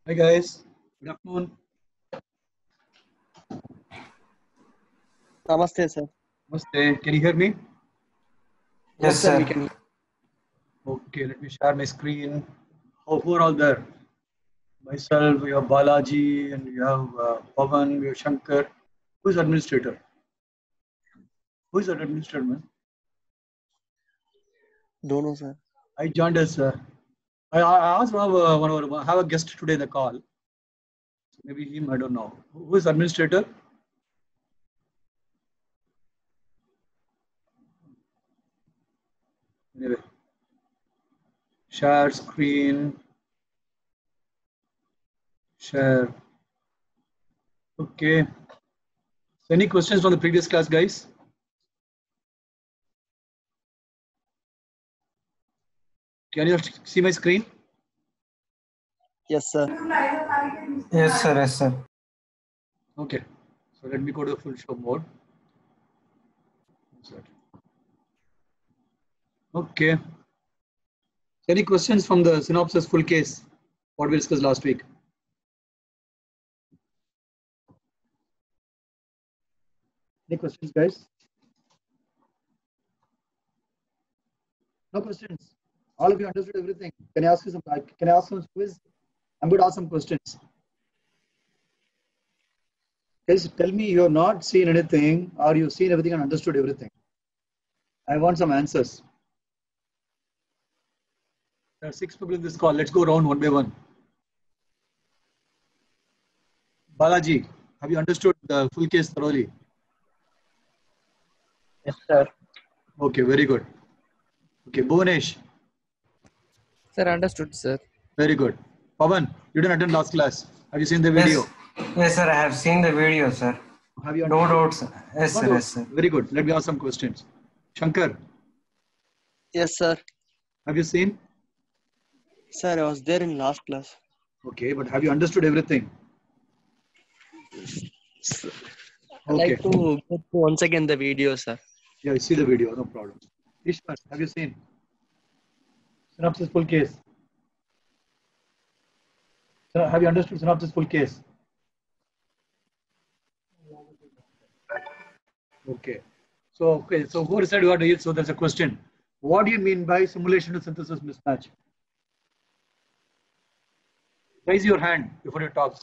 Hi guys, good afternoon. Namaste, sir. Namaste. Can you hear me? Yes, Yes, sir. We sir. can. Okay, let me share my screen. Who are all there? Myself, we have Balaji, and we have Pavan, we have Shankar. Who is administrator? Who is that administrator, man? Don't know, sir. I joined as. I asked have a guest today in the call. So maybe him, I don't know. Who is administrator? Anyway, share screen. Share. Okay. So any questions from the previous class, guys? Can you see my screen? Yes, sir. Yes, sir. Yes, sir. Okay. So let me go to the full show mode. What's that? Okay. Any questions from the synopsis full case? What we discussed last week? Any questions, guys? No questions. All of you understood everything. Can I ask you some? Can I ask some quiz? I'm going to ask some questions. Guys, tell me you have not seen anything, or you've seen everything and understood everything. I want some answers. There are 6 people in this call. Let's go around one by one. Balaji, have you understood the full case thoroughly? Yes, sir. Okay, very good. Okay, Bhuvanesh, Sir, understood, sir. very good. Pavan, you didn't attend last class. Have you seen the Yes. video? Yes, sir. I have seen the video, sir. Have you No understood? doubts. Yes, No sir. doubt. Yes, sir. Very good. Let me ask some questions. Shankar, Yes, sir. have you seen? Sir, I was there in last class. Okay, but have you understood everything? I'd Okay. like to go through once again the video, sir. Yeah, I see the video. No problem. Ishwar, have you seen? Synopsis full case. Have you understood synopsis full case? Okay. So who decided what it is? So there's a question. What do you mean by simulation to synthesis mismatch? Raise your hand before you talk.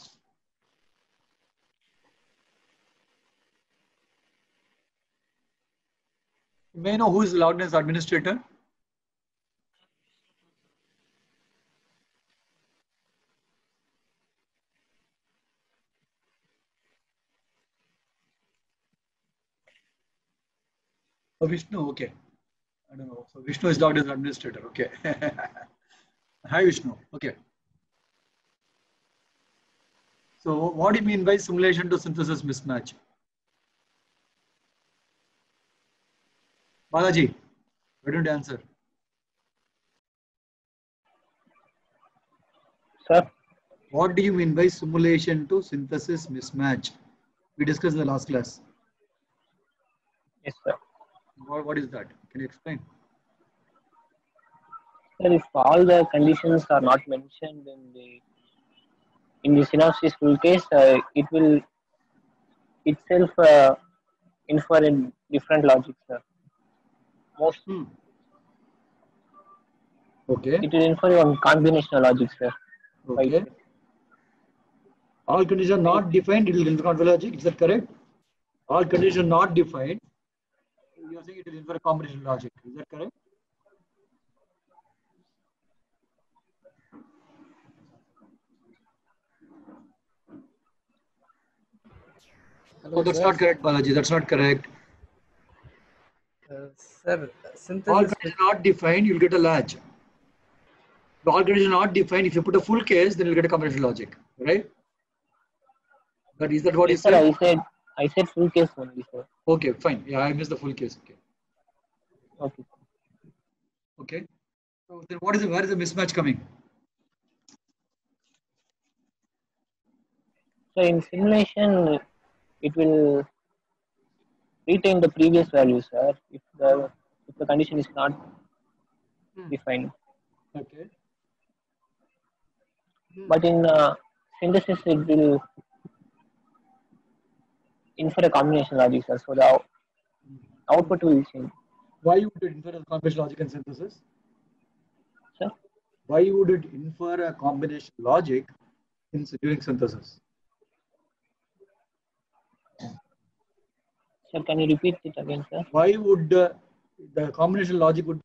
You may know who is logged as administrator. Oh, Vishnu, okay. I don't know. So Vishnu is logged as administrator. Okay. Hi, Vishnu. Okay. So what do you mean by simulation to synthesis mismatch? Balaji, why don't you answer? Sir? What do you mean by simulation to synthesis mismatch? We discussed in the last class. Yes, sir. What is that? Can you explain? Sir, if all the conditions are not mentioned in the synopsis full case, it will itself infer in different logic, sir. Okay. It will infer on combinational logic, sir. Okay. All conditions are not defined, it will infer convolutional logic. Is that correct? All conditions are not defined. You are saying it will infer combinational logic. Is that correct? Hello, Oh, that's sir. not correct, Balaji. That's not correct. Sir, All synthesis. conditions not defined, you'll get a latch. If all conditions not defined, if you put a full case, then you'll get a combinational logic, right? Is that what Yes, you sir. said? I said full case only, sir. Okay, fine. Yeah, I missed the full case. Okay. Okay. Okay. So then where is the mismatch coming? So in simulation, it will retain the previous value, sir, if the condition is not defined. Okay. But in synthesis it will infer a combination logic, sir. So the output will change, Why would it infer a combination logic and synthesis? sir. Why would it infer a combination logic during synthesis? Sir, can you repeat it again, sir? Why would the combination logic would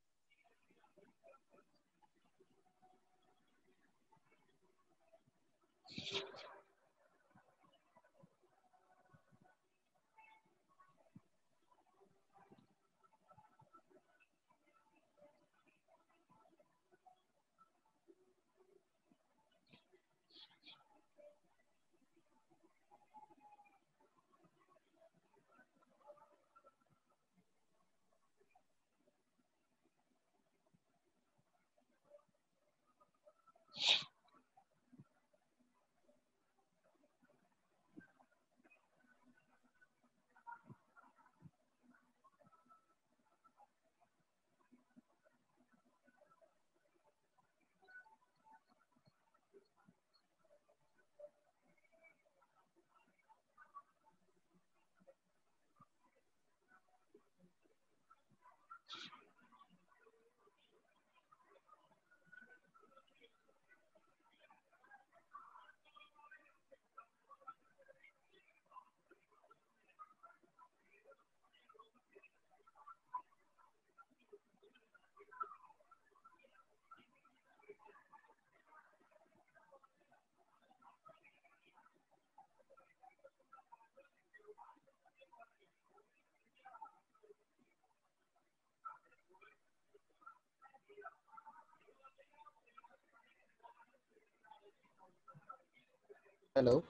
Hello.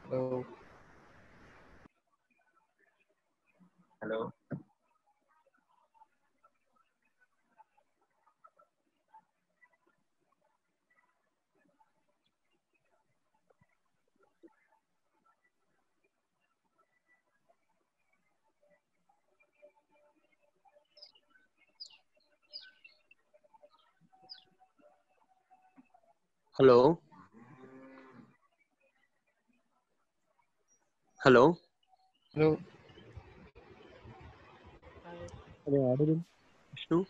Hello. Hello. Hello. Hello. Hello. Are you audible? Vishnu.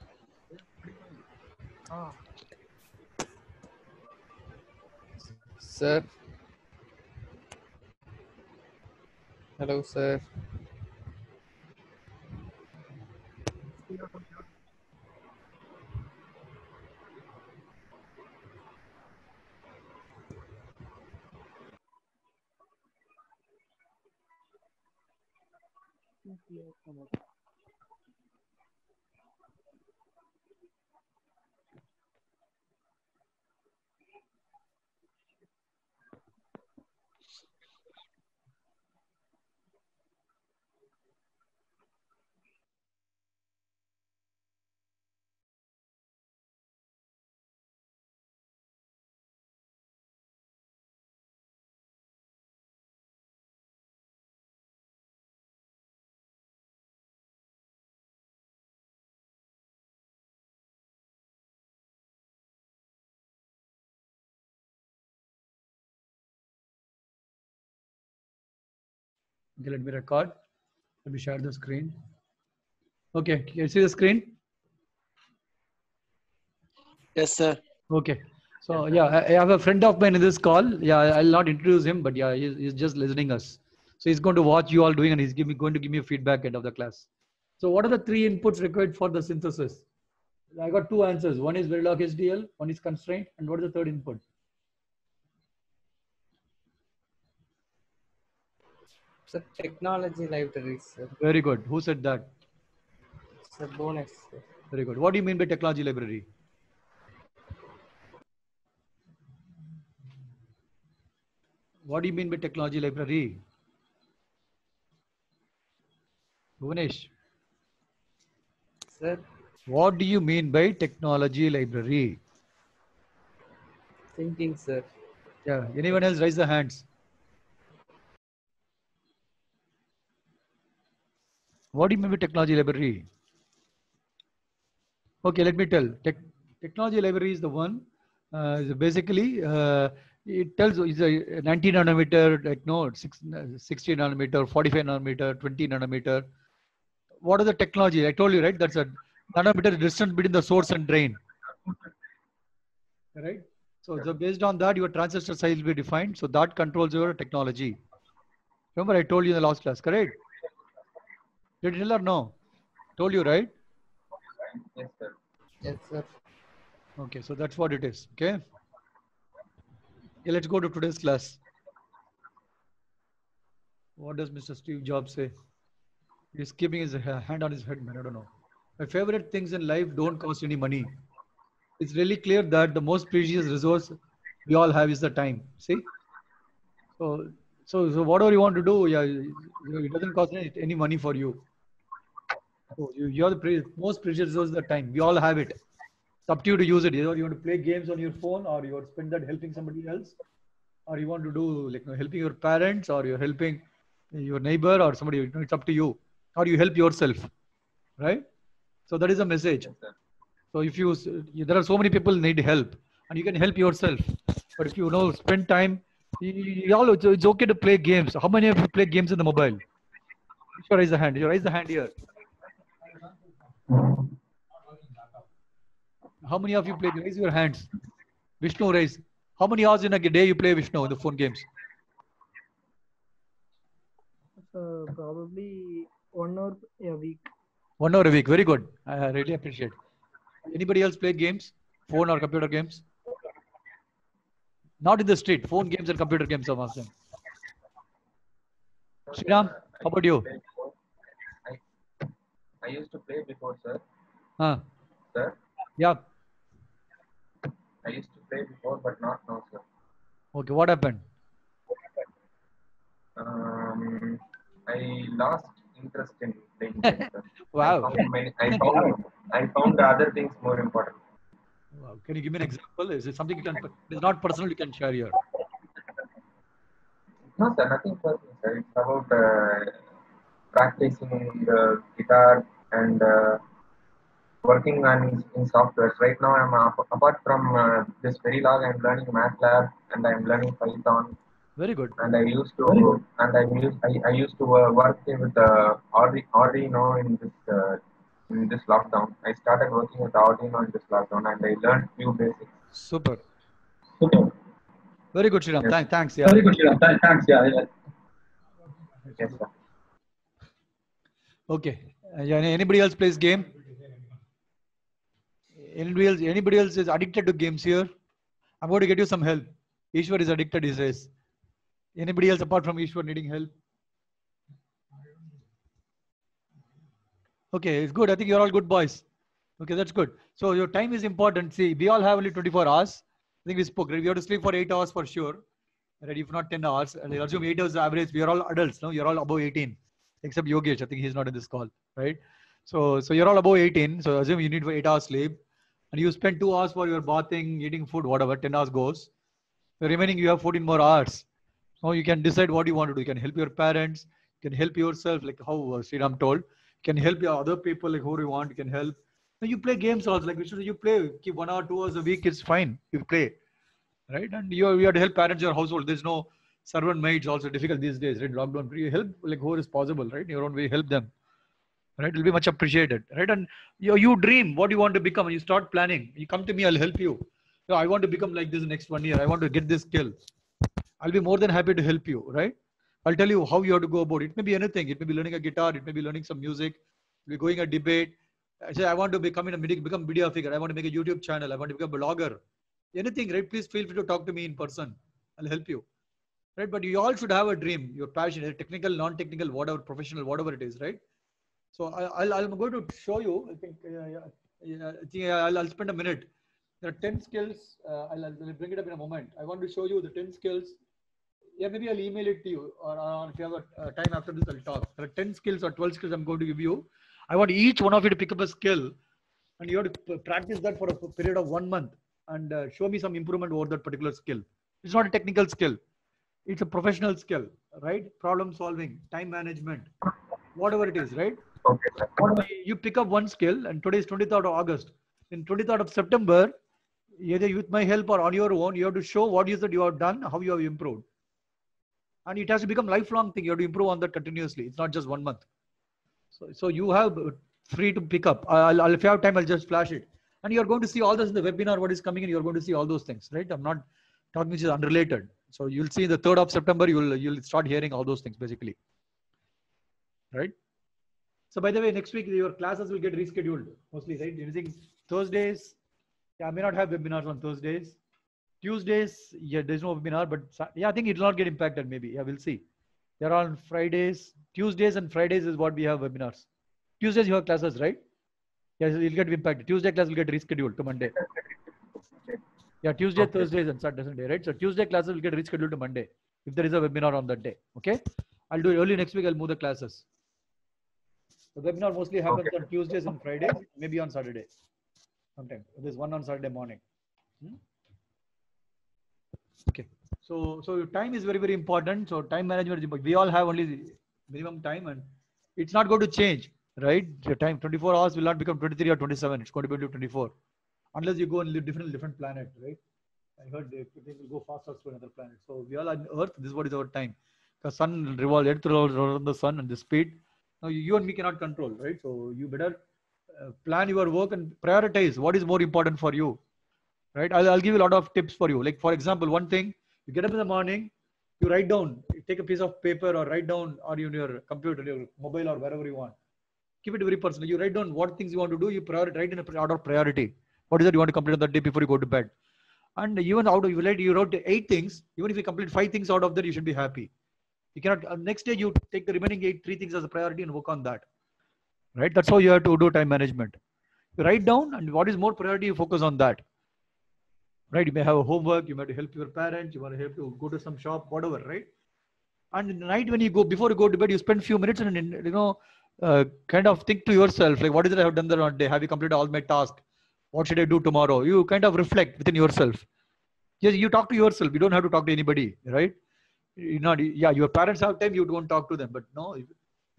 Sir. Hello, sir. Okay, let me record. Let me share the screen. Okay, can you see the screen? Yes, sir. Okay. So yeah, I have a friend of mine in this call. Yeah, I'll not introduce him, but yeah, he's just listening us. So he's going to watch you all doing, and he's going to give me feedback end of the class. So what are the three inputs required for the synthesis? I got two answers. One is Verilog HDL, one is constraint, and what is the third input? Sir, technology libraries, sir. Very good. Who said that? Sir, bonus, sir. Very good. What do you mean by technology library? What do you mean by technology library? Bhuvanesh, Sir, what do you mean by technology library? thinking, sir. Yeah. Anyone else raise the hands? What do you mean by technology library? Okay, let me tell. Technology library is the one Basically, it tells you it's a 90 nanometer, like no, 60 nanometer, 45 nanometer, 20 nanometer. What is the technology? I told you, right? That's a nanometer distance between the source and drain. Right? So based on that, your transistor size will be defined. So that controls your technology. Remember, I told you in the last class, correct? Did you tell or no? Told you, right? Yes, sir. Yes, sir. Okay, so that's what it is. Okay. Yeah, let's go to today's class. What does Mr. Steve Jobs say? He's keeping his hand on his head, man. I don't know. My favorite things in life don't cost any money. It's really clear that the most precious resource we all have is the time. See? So whatever you want to do, yeah, it doesn't cost any money for you. So you are the most precious resource is the time. We all have it. It's up to you to use it. Either you want to play games on your phone, or you want to spend that helping somebody else, or you want to do like helping your parents, or you're helping your neighbor or somebody. It's up to you. Or you help yourself, right? So that is a message. Yes, sir. So if there are so many people need help, and you can help yourself. But if you spend time, it's okay to play games. How many of you play games in the mobile? You raise the hand. You raise the hand here. How many of you play? Raise your hands. Vishnu, raise. How many hours in a day you play, Vishnu, in the phone games? Probably 1 hour a week. 1 hour a week. Very good. I really appreciate. Anybody else play games? Phone or computer games? Not in the street. Phone games and computer games are awesome. Sriram, how about you? I used to play before, sir. Huh? Sir, Yeah. I used to play before, but not now, sir. Okay. What happened? I lost interest in playing games, sir. Wow. I found other things more important. Wow. Can you give me an example? Is it something you can? It's not personal. You can share here. No, sir, nothing personal, sir. It's about practicing the guitar and working on in softwares. Right now, I'm apart from this Verilog, I'm learning MATLAB and I'm learning Python. Very good. And I used to work with Arduino in this lockdown. I started working with Arduino in this lockdown, and I learned few basics. Super. Super. Very good, Sriram. Yes. Thanks. Yeah. Very good, Sriram. Thanks. Yeah. Yes, sir. Okay. Yeah. Anybody else plays game? Anybody else is addicted to games here? I'm going to get you some help. Ishwar is addicted, he says. Anybody else apart from Ishwar needing help? Okay, it's good. I think you're all good boys. Okay, that's good. So your time is important. See, we all have only 24 hours. I think we spoke, right? We have to sleep for 8 hours for sure. Right? If not 10 hours. And I assume 8 hours average. We are all adults, no? You're all above 18. Except Yogesh. I think he's not in this call, right? So you're all above 18. So assume you need 8 hours sleep. And you spend 2 hours for your bathing, eating food, whatever. 10 hours goes. The remaining you have 14 more hours. So you can decide what you want to do. You can help your parents. You can help yourself, like how Sriram told. You can help your other people, like who you want. You can help. Now you play games also, like you play. Keep 1 hour, 2 hours a week. It's fine. You play, right? And you have to help parents, your household. There's no servant maids. Also difficult these days, right? Lockdown. You help like who is possible, right? In your own way, help them, right? It'll be much appreciated, right? And you dream what you want to become, and you start planning. You come to me, I'll help you. I want to become like this next 1 year. I want to get this skill. I'll be more than happy to help you, right? I'll tell you how you have to go about it. It may be anything. It may be learning a guitar. It may be learning some music. We're going a debate. I say, I want to become a media figure. I want to make a YouTube channel. I want to become a blogger. Anything, right? Please feel free to talk to me in person. I'll help you, right? But you all should have a dream, your passion, technical, non-technical, whatever, professional, whatever it is, right? So I'm going to show you. I think I'll spend a minute. There are 10 skills. I'll bring it up in a moment. I want to show you the 10 skills. Yeah, maybe I'll email it to you, or if you have a time after this, I'll talk. There are 10 skills or 12 skills I'm going to give you. I want each one of you to pick up a skill, and you have to practice that for a period of 1 month and show me some improvement over that particular skill. It's not a technical skill. It's a professional skill, right? Problem solving, time management, whatever it is, right? Okay. You pick up one skill, and today is 23rd of August. In 23rd of September, either with my help or on your own, you have to show what is that you have done, how you have improved. And it has to become lifelong thing. You have to improve on that continuously. It's not just 1 month. So you have free to pick up. If you have time, I'll just flash it. And you're going to see all this in the webinar, what is coming in, you're going to see all those things, right? I'm not talking which is unrelated. So you'll see the 3rd of September, you'll start hearing all those things basically, right? So by the way, next week, your classes will get rescheduled mostly, right? Anything Thursdays, yeah, I may not have webinars on Thursdays. Tuesdays, yeah, there's no webinar, but yeah, I think it will not get impacted maybe. Yeah, we'll see. They're on Fridays. Tuesdays and Fridays is what we have webinars. Tuesdays you have classes, right? Yes, it'll get impacted. Tuesday class will get rescheduled to Monday. Yeah, Tuesday, Okay. Thursdays and Saturday, Sunday, right? So Tuesday classes will get rescheduled to Monday if there is a webinar on that day. Okay, I'll do it early next week. I'll move the classes. The webinar mostly happens Okay. on Tuesdays and Fridays, maybe on Saturday. Sometime there's one on Saturday morning. Okay, so time is very, very important. So time management is important. We all have only the minimum time, and it's not going to change, right? Your time 24 hours will not become 23 or 27. It's going to be 24, unless you go and live different planet, right? I heard things will go faster to another planet. So we all on Earth. This is what is our time. The sun revolves, Earth revolves around the sun, and the speed. Now you and me cannot control, right? So you better plan your work and prioritize what is more important for you, right? I'll give you a lot of tips for you. Like for example, one thing, you get up in the morning, you write down, you take a piece of paper or write down or in your computer, your mobile or wherever you want. Keep it very personal. You write down what things you want to do. You write in a order of priority. What is that you want to complete on that day before you go to bed? And even out of you wrote 8 things. Even if you complete 5 things out of that, you should be happy. You cannot next day you take the remaining 3 things as a priority and work on that. Right? That's how you have to do time management. You write down and what is more priority, you focus on that. Right? You may have a homework, you might help your parents, you want to help to go to some shop, whatever, right? And at night when you go, before you go to bed, you spend few minutes and kind of think to yourself, like, what is it I have done the day? Have you completed all my tasks? What should I do tomorrow? You kind of reflect within yourself. Yes, you talk to yourself. You don't have to talk to anybody, right? Yeah, your parents have time, you don't talk to them, but no, if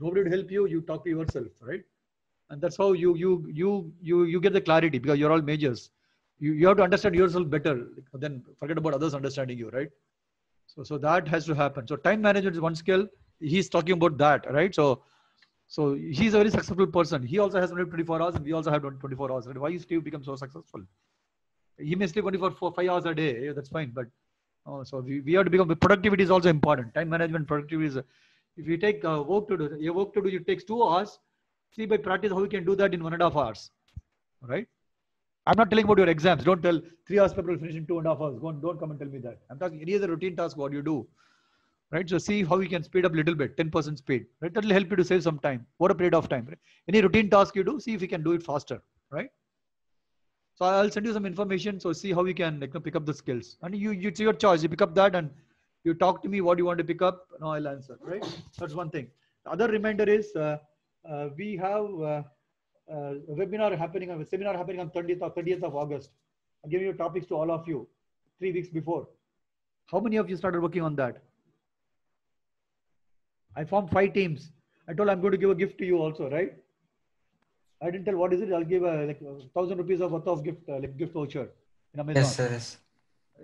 nobody would help you, you talk to yourself, right? And that's how you get the clarity, because you're all majors. You have to understand yourself better, then forget about others understanding you, right? So that has to happen. So time management is one skill. He's talking about that, right? So he's a very successful person. He also has only 24 hours and we also have 24 hours. Why is Steve become so successful? He may sleep only for 5 hours a day. Yeah, that's fine. But so we have to become, productivity is also important. Time management, productivity is, if you take work to do, it takes 2 hours. See by practice how you can do that in 1.5 hours, right? I'm not telling about your exams. Don't tell 3 hours people will finish in 2.5 hours. Don't come and tell me that. I'm talking any other routine task, what you do, right? So see how you can speed up a little bit, 10% speed, right? That will help you to save some time over a period of time. Right? Any routine task you do, see if you can do it faster, right? So I'll send you some information. So see how you can pick up the skills, and it's your choice. You pick up that and you talk to me what you want to pick up. No, I'll answer, right? That's one thing. The other reminder is we have a webinar happening, a seminar happening on 30th of August. I'm giving you topics to all of you 3 weeks before. How many of you started working on that? I formed 5 teams. I told I'm going to give a gift to you also, right? I didn't tell what is it. I'll give like 1,000 rupees of worth of gift, gift voucher in Amazon. Yes, sir. Yes.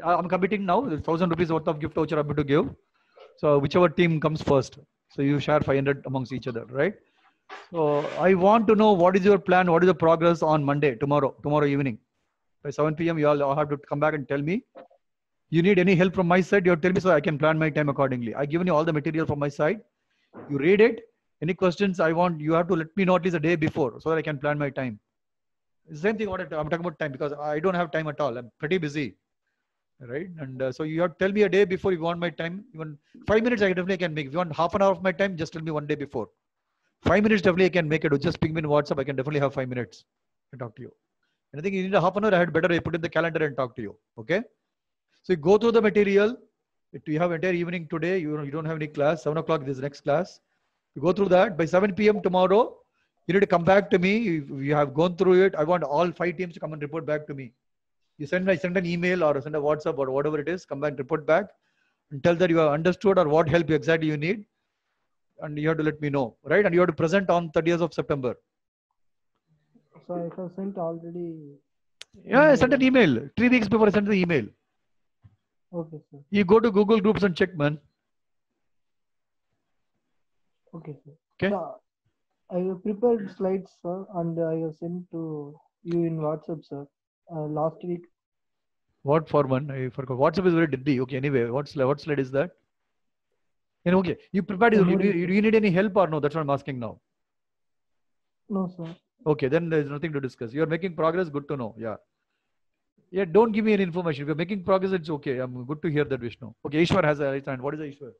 I'm committing now. 1,000 rupees worth of gift voucher I'm going to give. So whichever team comes first. So you share 500 amongst each other, right? So I want to know what is your plan, what is the progress on Monday, tomorrow evening. By 7 p.m. you all have to come back and tell me. You need any help from my side, you have to tell me so I can plan my time accordingly. I've given you all the material from my side. You read it. Any questions you have to let me know at least a day before so that I can plan my time. Same thing I'm talking about time, because I don't have time at all. I'm pretty busy, right? And so you have to tell me a day before you want my time. Even 5 minutes I definitely can make. If you want half an hour of my time, just tell me one day before. 5 minutes definitely I can make it. Just ping me in WhatsApp. I can definitely have 5 minutes to talk to you. And I think you need a half an hour. I had better put in the calendar and talk to you. Okay. So you go through the material. If you have entire evening today, you don't have any class. 7 o'clock this next class. You go through that. By 7 p.m. tomorrow, you need to come back to me. If you have gone through it, I want all 5 teams to come and report back to me. You send an email or send a WhatsApp or whatever it is. Come back, report back, and tell that you have understood or what help exactly you need. And you have to let me know, right? And you have to present on 30th of September. So I have sent already. Yeah, I sent an email 3 weeks before I sent the email. Okay, sir. You go to Google Groups and check, man. Okay, sir. Okay. So, I have prepared slides, sir, and I have sent to you in WhatsApp, sir. Last week. What for one? I forgot. WhatsApp is very deadly. Okay, anyway, what slide is that? And okay, you prepared. No, Do you need any help or no? That's what I'm asking now. No, sir. Okay, then there's nothing to discuss. You're making progress. Good to know. Yeah. Yeah, don't give me any information. If you're making progress, it's okay. I'm good to hear that, Vishnu. Okay, Ishwar has a right hand. What is the Ishwar?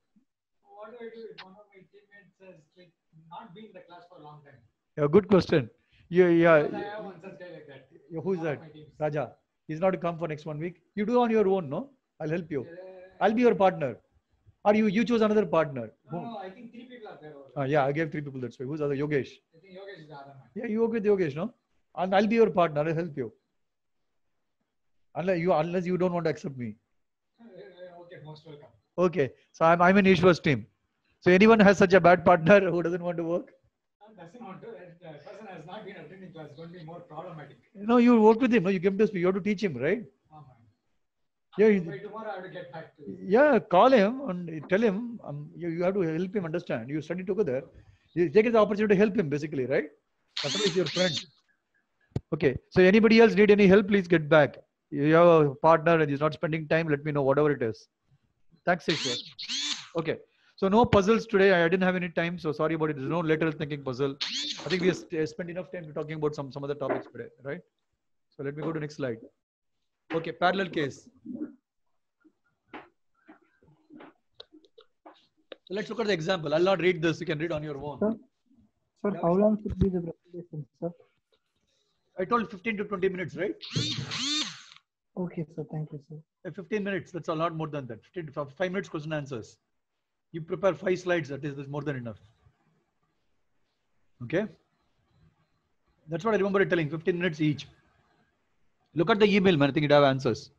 What do I do if one of my teammates has like not been in the class for a long time? Yeah, good question. Yeah. Because I have one such guy like that. Yeah, who's One of that? my teams. Raja. He's not to come for next 1 week. You do on your own, no? I'll help you. I'll be your partner. Or you choose another partner. No, I think 3 people are there. Over there. Yeah, I gave 3 people. That's why. Who's the other? Yogesh. I think Yogesh is the other man. Yeah, you work with Yogesh, no? And I'll be your partner. I'll help you. Unless you don't want to accept me. Okay, most welcome. Okay. So I'm in Ishwar's team. So anyone has such a bad partner who doesn't want to work? Doesn't want to. That person has not been attending class. It's going to be more problematic. No, you work with him. No, you give him to speak. You have to teach him, right? Yeah. By tomorrow, I have to get back to you. Yeah, call him and tell him you have to help him understand. You study together. You take the opportunity to help him, basically, right? That's why he's your friend. Okay. So anybody else need any help? Please get back. You have a partner and he's not spending time. Let me know whatever it is. Thanks, Ishwar. Okay. So no puzzles today. I didn't have any time. So sorry about it. There's no lateral thinking puzzle. I think we have spent enough time talking about some other topics today, right? So let me go to next slide. Okay, parallel case. So let's look at the example. I'll not read this. You can read on your own. Sir, how long should be the presentation, sir? I told 15 to 20 minutes, right? Okay, sir. Thank you, sir. 15 minutes. That's a lot more than that. 5 minutes question answers. You prepare 5 slides. That is more than enough. Okay. That's what I remember telling. 15 minutes each. Look at the email, man. I think you'd have answers.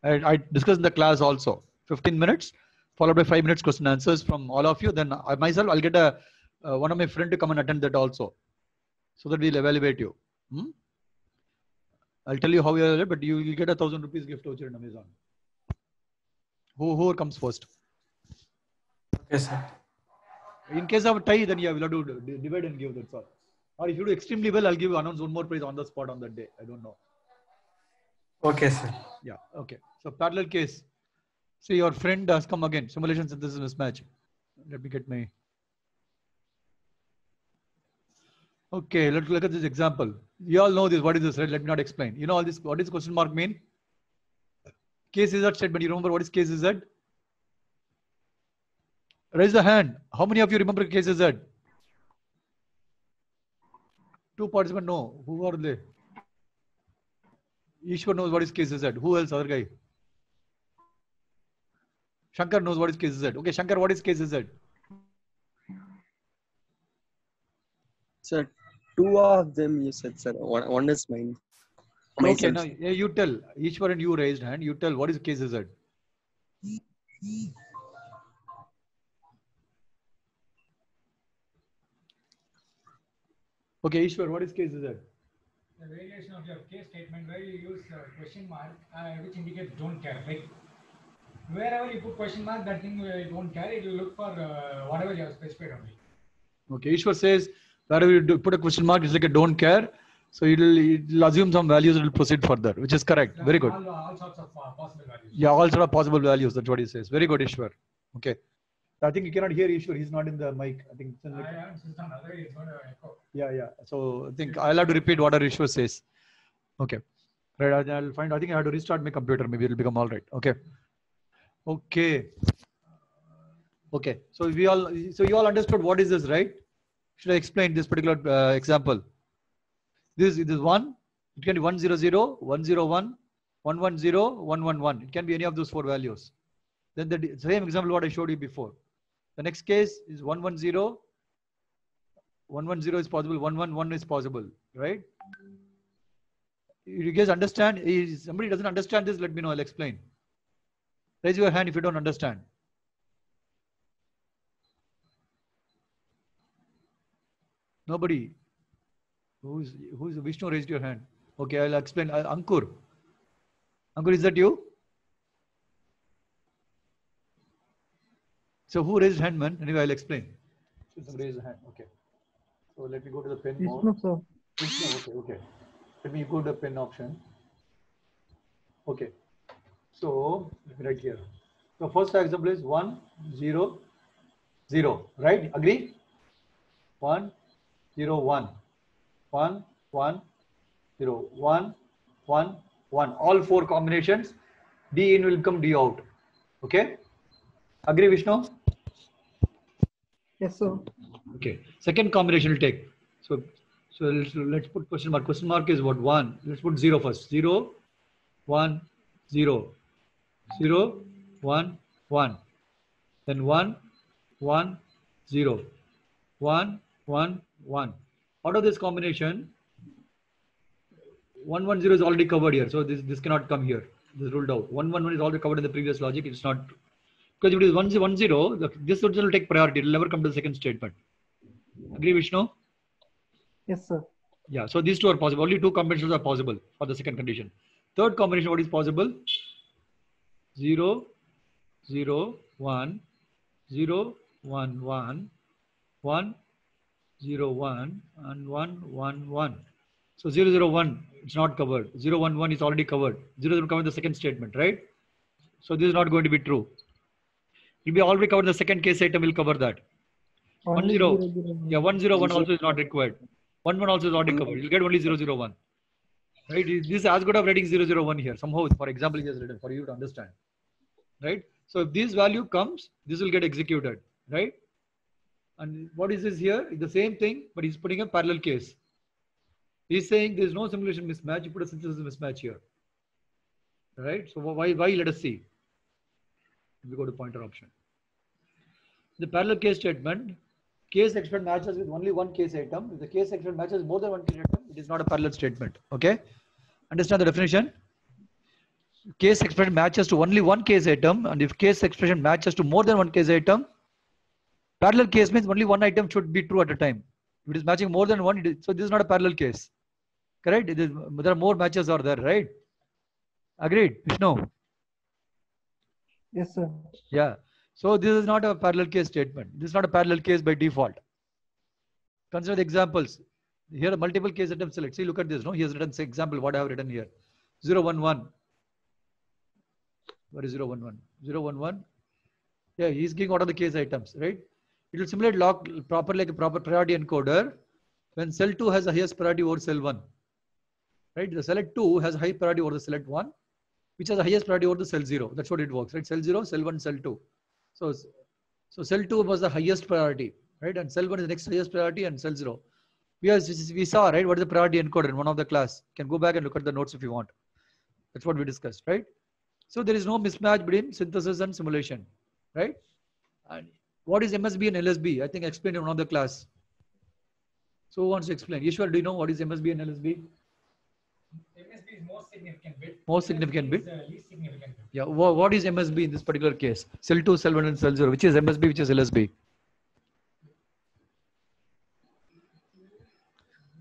I discussed in the class also. 15 minutes followed by 5 minutes question answers from all of you. Then I myself, I'll get one of my friend to come and attend that also, so that we'll evaluate you. I'll tell you how you are, but you will get 1,000 rupees gift voucher in Amazon. Who comes first? Okay, sir. In case of a tie, then you will have to divide and give. That's all. Or if you do extremely well, I'll announce one more prize on the spot on that day. I don't know. Okay, sir. Yeah. Okay. So parallel case. See, your friend has come again. Simulation synthesis mismatch. Let me get my. Okay. Let's look at this example. You all know this. What is this, right? Let me not explain. You know all this. What does question mark mean? Case is that statement. You remember what is case is that? Raise the hand. How many of you remember case is that? 2 participants know. Who are they? Ishwar knows what is case is that. Who else? Other guy. Shankar knows what is case is that. Okay, Shankar, what is case is that? Sir, 2 of them you said, sir. One is mine. Okay, now you tell. Ishwar and you raised hand. You tell what is case is that? Okay, Ishwar, what is case is that? The variation of your case statement where you use question mark which indicates don't care. Like wherever you put question mark, that thing won't care. It will look for whatever you have specified only. Okay, Ishwar says wherever you put a question mark, it's like a don't care. So it'll assume some values and it'll proceed further, which is correct. Very good. All sorts of possible values. Yeah, all sorts of possible values. That's what he says. Very good, Ishwar. Okay. I think you cannot hear Ishwar. He's not in the mic. I think it's in the... I haven't switched on. Otherwise, it's going to echo. Yeah. So I think I'll have to repeat what Ishwar says. Okay. Right. I'll find. I think I have to restart my computer. Maybe it'll become all right. Okay. Okay. So you all understood what is this, right? Should I explain this particular example? This one. It can be 100, 101, 110, 111. It can be any of those 4 values. Then the same example what I showed you before. The next case is 110. 110 is possible. 111 is possible, right? You guys understand? If somebody doesn't understand this, let me know. I'll explain. Raise your hand if you don't understand. Nobody. Who's Vishnu raised your hand? Okay, I'll explain. Ankur. Ankur, is that you? So who raised hand, man? Anyway, I'll explain. So raise the hand. Okay. So let me go to the pen mode. Vishnu, sir. Vishnu, okay. Let me go to the pen option. Okay. So let me write here. So first example is 1, 0, 0. Right? Agree? 1, 0, 1. 1, 1, 0. 1, 1, 1. All 4 combinations. D in will become D out. Okay? Agree, Vishnu? Yes, sir. Okay. Second combination will take. So let's put question mark. Question mark is what? 1. Let's put 0 first. 0, 1, 0. 0, 1, 1. Then 1, 1, 0. 1, 1, 1. Out of this combination, 1, 1, 0 is already covered here. So this cannot come here. This is ruled out. 1, 1, 1 is already covered in the previous logic. It's not. Because if it is 1, 0, 1, 0, this will take priority. It will never come to the second statement. Agree, Vishnu? Yes, sir. Yeah, so these two are possible. Only 2 combinations are possible for the second condition. Third combination, what is possible? 0, 0, 1, 0, 1, 1, 1, 0, 1, and 1, 1, 1. So 0, 0, 1, it's not covered. 0, 1, 1 is already covered. 0 will come in the second statement, right? So this is not going to be true. It will be already covered. The second case item will cover that. 1, 0. Yeah, 1, 0, 1 also is not required. 1, 1 also is already covered. You'll get only 0, 0, 1. Right? This is as good as writing 0, 0, 1 here. Somehow, for example, it is written for you to understand. Right? So if this value comes, this will get executed. Right? And what is this here? It's the same thing, but he's putting a parallel case. He's saying there is no simulation mismatch. You put a synthesis mismatch here. Right? So why? Let us see. We go to pointer option. The parallel case statement, case expression matches with only one case item. If the case expression matches more than one case item, it is not a parallel statement. Okay? Understand the definition? Case expression matches to only one case item, and if case expression matches to more than one case item, parallel case means only one item should be true at a time. If it is matching more than one, so this is not a parallel case. Correct? There are more matches are there, right? Agreed, Vishnu? Yes, sir. Yeah. So this is not a parallel case statement. This is not a parallel case by default. Consider the examples. Here, multiple case items select. See, look at this. No, he has written say example. What I have written here: 0, 1, 1. What is 0, 1, 1? 0, 1, 1. Yeah, he's giving out of the case items, right? It will simulate lock proper like a proper priority encoder when cell 2 has the highest priority over cell 1. Right? The select 2 has high priority over the select 1, which has the highest priority over the cell 0. That's what it works, right? Cell 0, cell 1, cell 2. So cell 2 was the highest priority, right? And cell 1 is the next highest priority, and cell 0. We saw, right? What is the priority encoder in one of the class? You can go back and look at the notes if you want. That's what we discussed, right? So there is no mismatch between synthesis and simulation, right? And what is MSB and LSB? I think I explained in one of the class. So who wants to explain? Ishwar, do you know what is MSB and LSB? MSB is most significant bit. Most significant bit. Least significant bit. Yeah. What is MSB in this particular case? Cell 2, cell 1, and cell 0. Which is MSB? Which is LSB?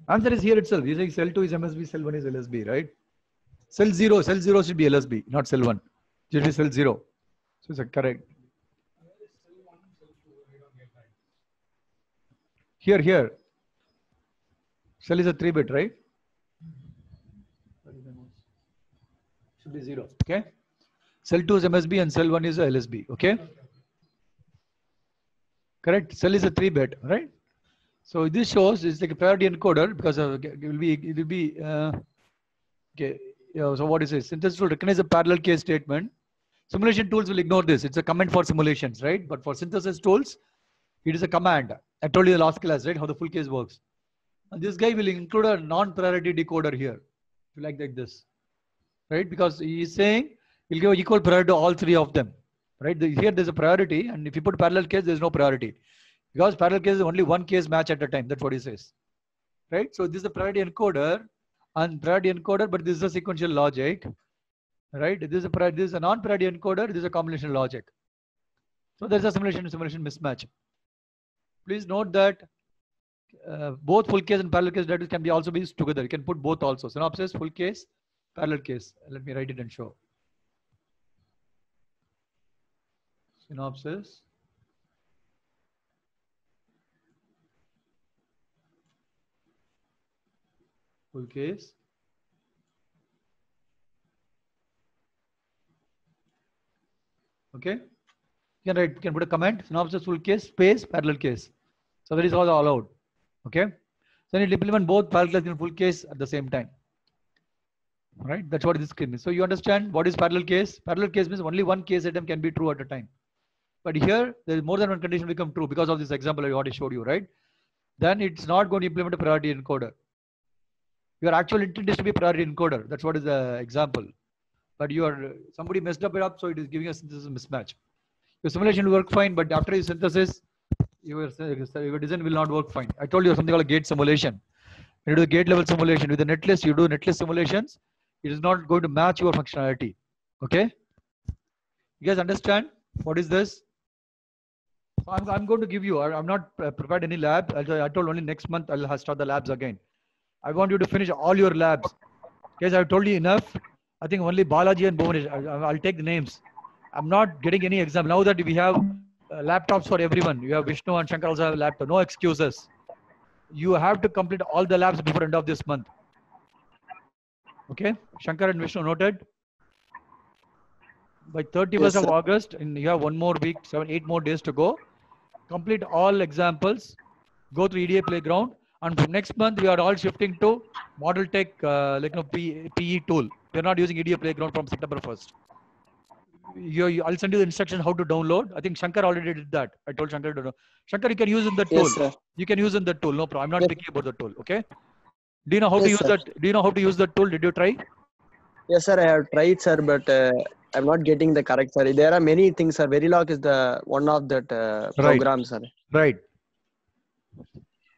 Answer is here itself. He's saying cell 2 is MSB, cell 1 is LSB, right? Cell 0 should be LSB, not cell 1. It is cell 0. So it's correct. Here. Cell is a 3-bit, right? Should be 0. Okay. Cell 2 is MSB and cell 1 is a LSB. Okay. Correct. Cell is a 3-bit, right? So this shows it's like a priority encoder because it will be okay. Yeah, so what is it? Synthesis will recognize a parallel case statement. Simulation tools will ignore this. It's a comment for simulations, right? But for synthesis tools, it is a command. I told you the last class, right? How the full case works. And this guy will include a non-priority decoder here. If you like this, right? Because he is saying he'll give equal priority to all 3 of them, right? Here there's a priority, and if you put parallel case, there's no priority. Because parallel case is only one case match at a time. That's what he says, right? So this is a priority encoder and priority encoder, but this is a sequential logic, right? This is a non-priority encoder. This is a combination logic. So there's a simulation mismatch. Please note that both full case and parallel case derivatives can be also be used together. You can put both also. Synopsis, full case, parallel case. Let me write it and show. Synopsis. Full case. Okay. You can write, you can put a comment, synopsis, full case, space, parallel case. So that is all allowed. Okay. So you implement both parallel case and full case at the same time. Right. That's what this means. So you understand what is parallel case? Parallel case means only one case item can be true at a time. But here there is more than one condition become true because of this example I already showed you, right? Then it's not going to implement a priority encoder. Your actual intent is to be priority encoder. That's what is the example. But somebody messed it up, so it is giving a synthesis mismatch. Your simulation will work fine, but after your synthesis, your design will not work fine. I told you something called a gate simulation. When you do a gate level simulation with the netlist, you do netlist simulations. It is not going to match your functionality. Okay? You guys understand what is this? So I'm going to give you. I'm not prepared any lab. I told only next month I'll start the labs again. I want you to finish all your labs. Guys, I've told you enough. I think only Balaji and Bhuvanesh. I'll take the names. I'm not getting any exam. Now that we have laptops for everyone, you have Vishnu and Shankar also have a laptop. No excuses. You have to complete all the labs before end of this month. Okay? Shankar and Vishnu noted. By 31st of August, and you have 1 more week, 8 more days to go. Complete all examples. Go through EDA Playground. And from next month, we are all shifting to Model Tech PE tool. We are not using EDA Playground from September 1st. I'll send you the instruction how to download. I think Shankar already did that. I told Shankar to do. Shankar, you can use in the tool. Sir. You can use in the tool. No problem. I'm not picky about the tool. Okay. Do you know how to use that? Do you know how to use the tool? Did you try? Yes, sir. I have tried, sir, but I'm not getting the correct, sir. There are many things, sir. Verilog is the one of that program, sir. Right.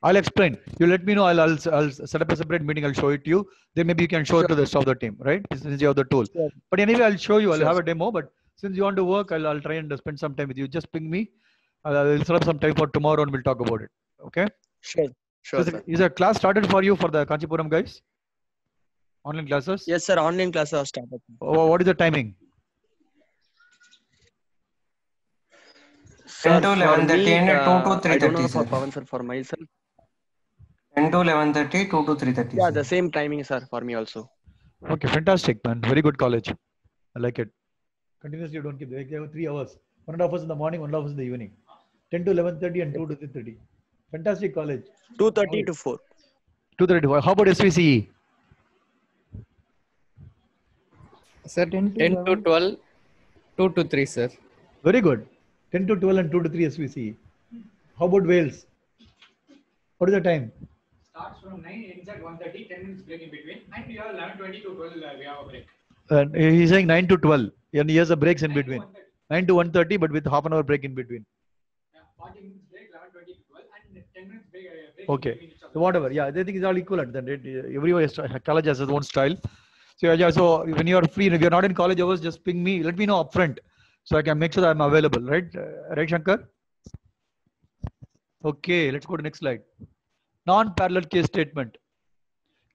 I'll explain. You let me know. I'll set up a separate meeting. I'll show it to you. Then maybe you can show it to the rest of the team, right? Since you have the tool. Sure. But anyway, I'll show you. I'll have a demo. But since you want to work, I'll try and spend some time with you. Just ping me. I'll set up some time for tomorrow and we'll talk about it. Okay? Sure. Sure. So is a class started for you for the Kanchipuram guys? Online classes? Yes, sir. Online classes are started. What is the timing? 10 to 11:30 and 2 to 3:30. I don't know for Pawan, sir, for myself. 10 to 11:30, 2 to 3:30. Yeah, the same timing, sir, for me also. Okay, fantastic, man. Very good college. I like it. Continuously, you don't keep. They have 3 hours. 1.5 hours in the morning, 1.5 hours in the evening. 10 to 11:30 and 2 to 3:30. Fantastic college. 2:30 to 4. 2:30 to 4. How about SVCE? Sir, 10 to 12, 2 to 3, sir. Very good. 10 to 12 and 2 to 3 SVCE. How about Wales? What is the time? Starts from 9, ends at 1:30, 10 minutes break in between, and we have 11:20 to 12, we have a break. He's saying 9 to 12. And he has a breaks in between. 9 to 1:30, but with half an hour break in between. Yeah, 40 minutes break, 11:20 to 12, and 10 minutes break Okay. So whatever. Yeah, they think it's all equivalent. Then every college has its own style. So yeah, so when you are free, if you're not in college hours, just ping me. Let me know upfront, so I can make sure that I'm available. Right, right, Shankar? Okay, let's go to next slide. Non-parallel case statement.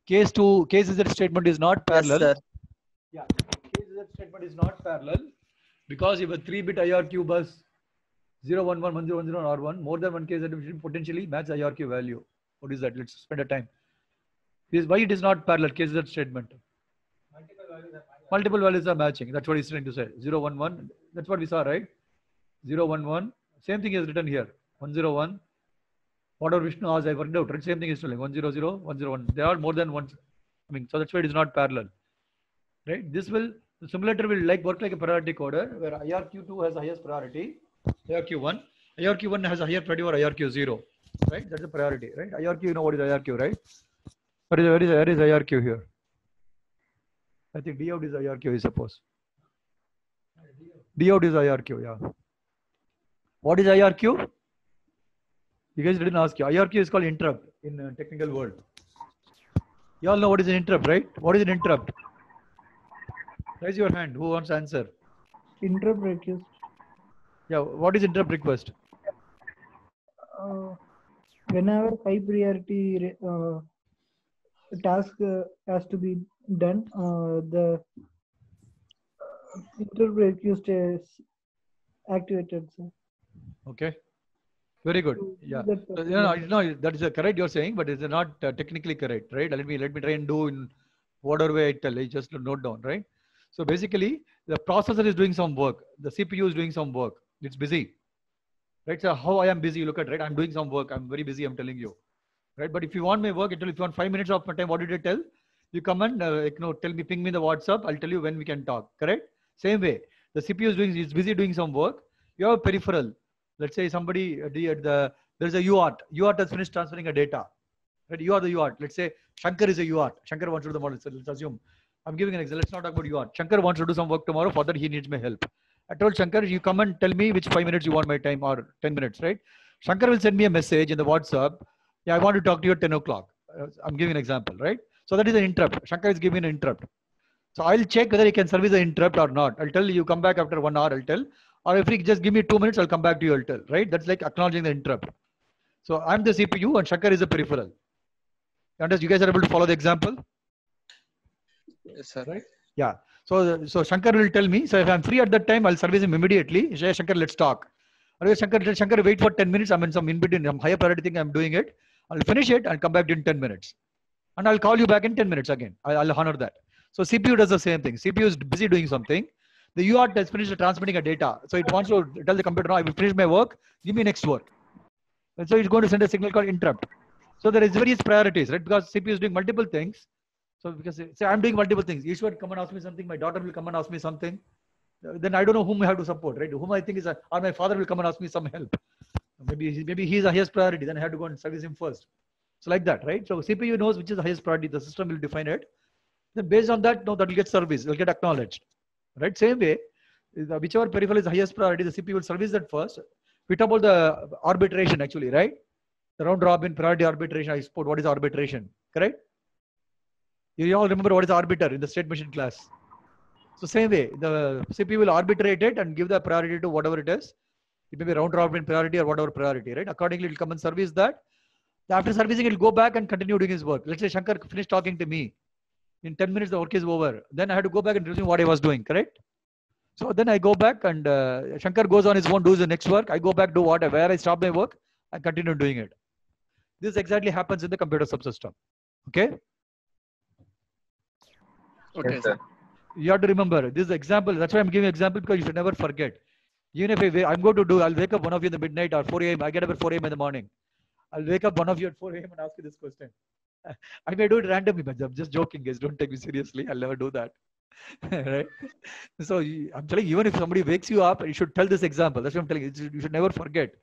Case Z statement is not parallel. Yes, sir. Yeah, case Z statement is not parallel because if a 3-bit IRQ bus 0111010 R1 more than one case that potentially match IRQ value. What is that? Let's spend a time. Why it is not parallel case Z statement? Multiple values are matching. That's what he's trying to say. 011. That's what we saw, right? 011. Same thing is written here. 101. Whatever Vishnu has, I worked out. Right? Same thing is telling 100, 101. They are more than one. I mean, so that's why it is not parallel. Right? The simulator will work like a priority coder where IRQ2 has the highest priority. IRQ1. IRQ1 has a higher priority over IRQ0. Right? That's the priority. Right? IRQ, you know what is IRQ, right? Where is IRQ here? I think D out is IRQ, I suppose. D out is IRQ, yeah. What is IRQ? You guys didn't ask you. IRQ is called interrupt in technical world. You all know what is an interrupt, right? What is an interrupt? Raise your hand. Who wants to answer? Interrupt request. Yeah, what is interrupt request? whenever high priority task has to be done, the interrupt request is activated, sir. Okay. Very good. To Yeah. that So, no, particular no, that is correct you're saying, but it's not technically correct, right? Let me try and do in whatever way I tell. I just note down, right? So basically, the processor is doing some work. The CPU is doing some work. It's busy, right? So how I am busy, look at, right? I'm doing some work. I'm very busy. I'm telling you, right? But if you want my work, if you want 5 minutes of my time, what did I tell? You come and tell me, ping me the WhatsApp. I'll tell you when we can talk. Correct? Same way, the CPU is busy doing some work. You have a peripheral. Let's say somebody there's a UART. UART has finished transferring a data. Right? You are the UART. Let's say Shankar is a UART. Shankar wants to do the model. So let's assume. I'm giving an example. Let's not talk about UART. Shankar wants to do some work tomorrow. For that, he needs my help. I told Shankar, you come and tell me which 5 minutes you want my time or 10 minutes, right? Shankar will send me a message in the WhatsApp. Yeah, I want to talk to you at 10 o'clock. I'm giving an example, right? So that is an interrupt. Shankar is giving an interrupt. So I'll check whether he can service the interrupt or not. I'll tell you come back after 1 hour, I'll tell. Or if he just give me 2 minutes, I'll come back to you, I'll tell, right? That's like acknowledging the interrupt. So I'm the CPU and Shankar is the peripheral. You guys are able to follow the example? Yes, sir. Right? Yeah. So Shankar will tell me. So if I'm free at that time, I'll service him immediately. Say, Shankar, let's talk. Otherwise, Shankar, wait for 10 minutes. I'm in some in between, some higher priority thing. I'm doing it. I'll finish it. I'll come back in 10 minutes. And I'll call you back in 10 minutes again. I'll honor that. So CPU does the same thing. CPU is busy doing something. The UART has finished transmitting a data. So it wants to tell the computer, no, I will finish my work. Give me next work. And so it's going to send a signal called interrupt. So there is various priorities, right? Because CPU is doing multiple things. So because say I'm doing multiple things. Ishwar come and ask me something. My daughter will come and ask me something. Then I don't know whom I have to support, right? Whom I think is, or my father will come and ask me some help. Maybe he's the highest priority. Then I have to go and service him first. So like that, right? So CPU knows which is the highest priority. The system will define it. Then based on that, no, that will get serviced. It will get acknowledged, right? Same way, whichever peripheral is the highest priority, the CPU will service that first. We talk about the arbitration actually, right? The round robin priority arbitration. I spoke. What is arbitration? Correct? You all remember what is arbiter in the state machine class. So same way, the CPU will arbitrate it and give the priority to whatever it is. It may be round robin priority or whatever priority, right? Accordingly, it will come and service that. After servicing, it will go back and continue doing his work. Let's say Shankar finished talking to me. In 10 minutes, the work is over. Then I had to go back and resume what I was doing, correct? So then I go back and Shankar goes on his own, does the next work. I go back to where I stopped my work and continue doing it. This exactly happens in the computer subsystem. Okay? Okay, Yes, sir. You have to remember this example. That's why I'm giving example, because you should never forget. Even if I'm going to do, I'll wake up one of you in the midnight or 4 a.m. I get up at 4 a.m. in the morning. I'll wake up one of you at 4 a.m. and ask you this question. I may do it randomly, but I'm just joking, guys. Don't take me seriously. I'll never do that. Right? So I'm telling you, even if somebody wakes you up, you should tell this example. That's what I'm telling you. You should never forget.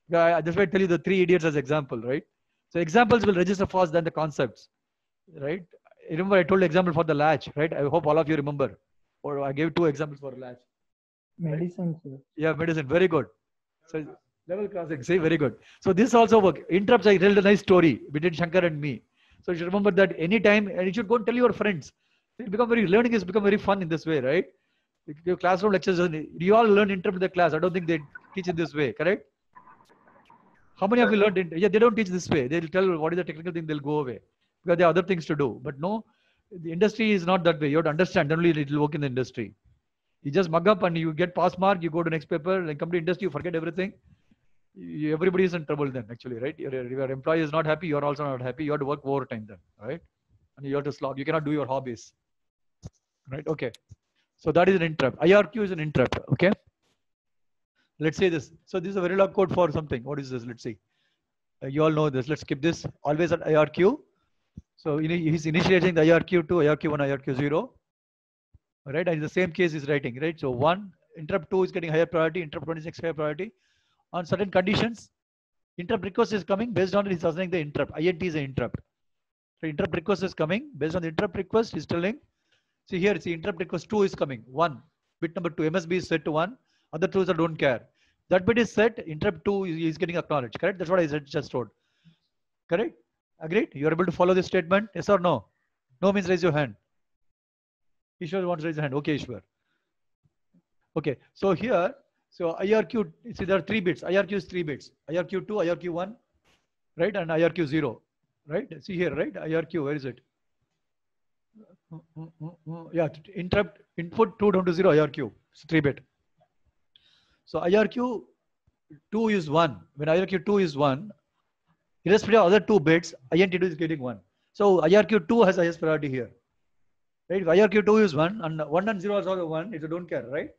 That's why I tell you the 3 idiots as example, right? So examples will register faster than the concepts, right? Remember, I told example for the latch, right? I hope all of you remember. Or I gave 2 examples for latch. medicine, sir. Yeah, medicine. Very good. So level crossing, say very good. So this also work. Interrupts, I tell a nice story between Shankar and me. So you should remember that anytime, and you should go and tell your friends. Learning has become very fun in this way, right? Your classroom lectures, you all learn interrupt in the class. I don't think they teach in this way, correct? How many of you learned? Yeah, they don't teach this way. They'll tell what is the technical thing, they'll go away. Because there are other things to do. But no, the industry is not that way. You have to understand, then only it will work in the industry. You just mug up and you get pass mark, you go to next paper, then come to industry, you forget everything. Everybody is in trouble then, actually, right? Your employee is not happy, you're also not happy. You have to work overtime then, right? And you have to slog. You cannot do your hobbies, right? Okay. So that is an interrupt. IRQ is an interrupt, okay? Let's say this. So this is a Verilog code for something. What is this? Let's see. You all know this. Let's skip this. Always at IRQ. So he's initiating the IRQ2, IRQ1, IRQ0. Right, and in the same case is writing, right? So 1, interrupt 2 is getting higher priority, interrupt 1 is next higher priority. On certain conditions, interrupt request is coming, based on it, he's assigning the interrupt. INT is an interrupt. So interrupt request is coming, based on the interrupt request, he's telling, see here, see interrupt request 2 is coming, 1, bit number 2, MSB is set to 1, other truths I don't care. That bit is set, interrupt 2 is getting acknowledged, correct? That's what I just told. Correct? Agreed? You are able to follow this statement? Yes or no? No means raise your hand. Ishwar wants to raise his hand. Okay, Ishwar. Okay, so here, so IRQ, see there are 3 bits. IRQ is 3 bits. IRQ2, IRQ1, right? And IRQ 0, right? See here, right? IRQ, where is it? Yeah, interrupt input 2 down to 0 IRQ. It's 3-bit. So IRQ 2 is 1. When IRQ 2 is 1, irrespective of other 2 bits, INT2 is getting 1. So IRQ 2 has highest priority here. Right? If IRQ 2 is 1 and 1 and 0 is also 1, if you don't care, right?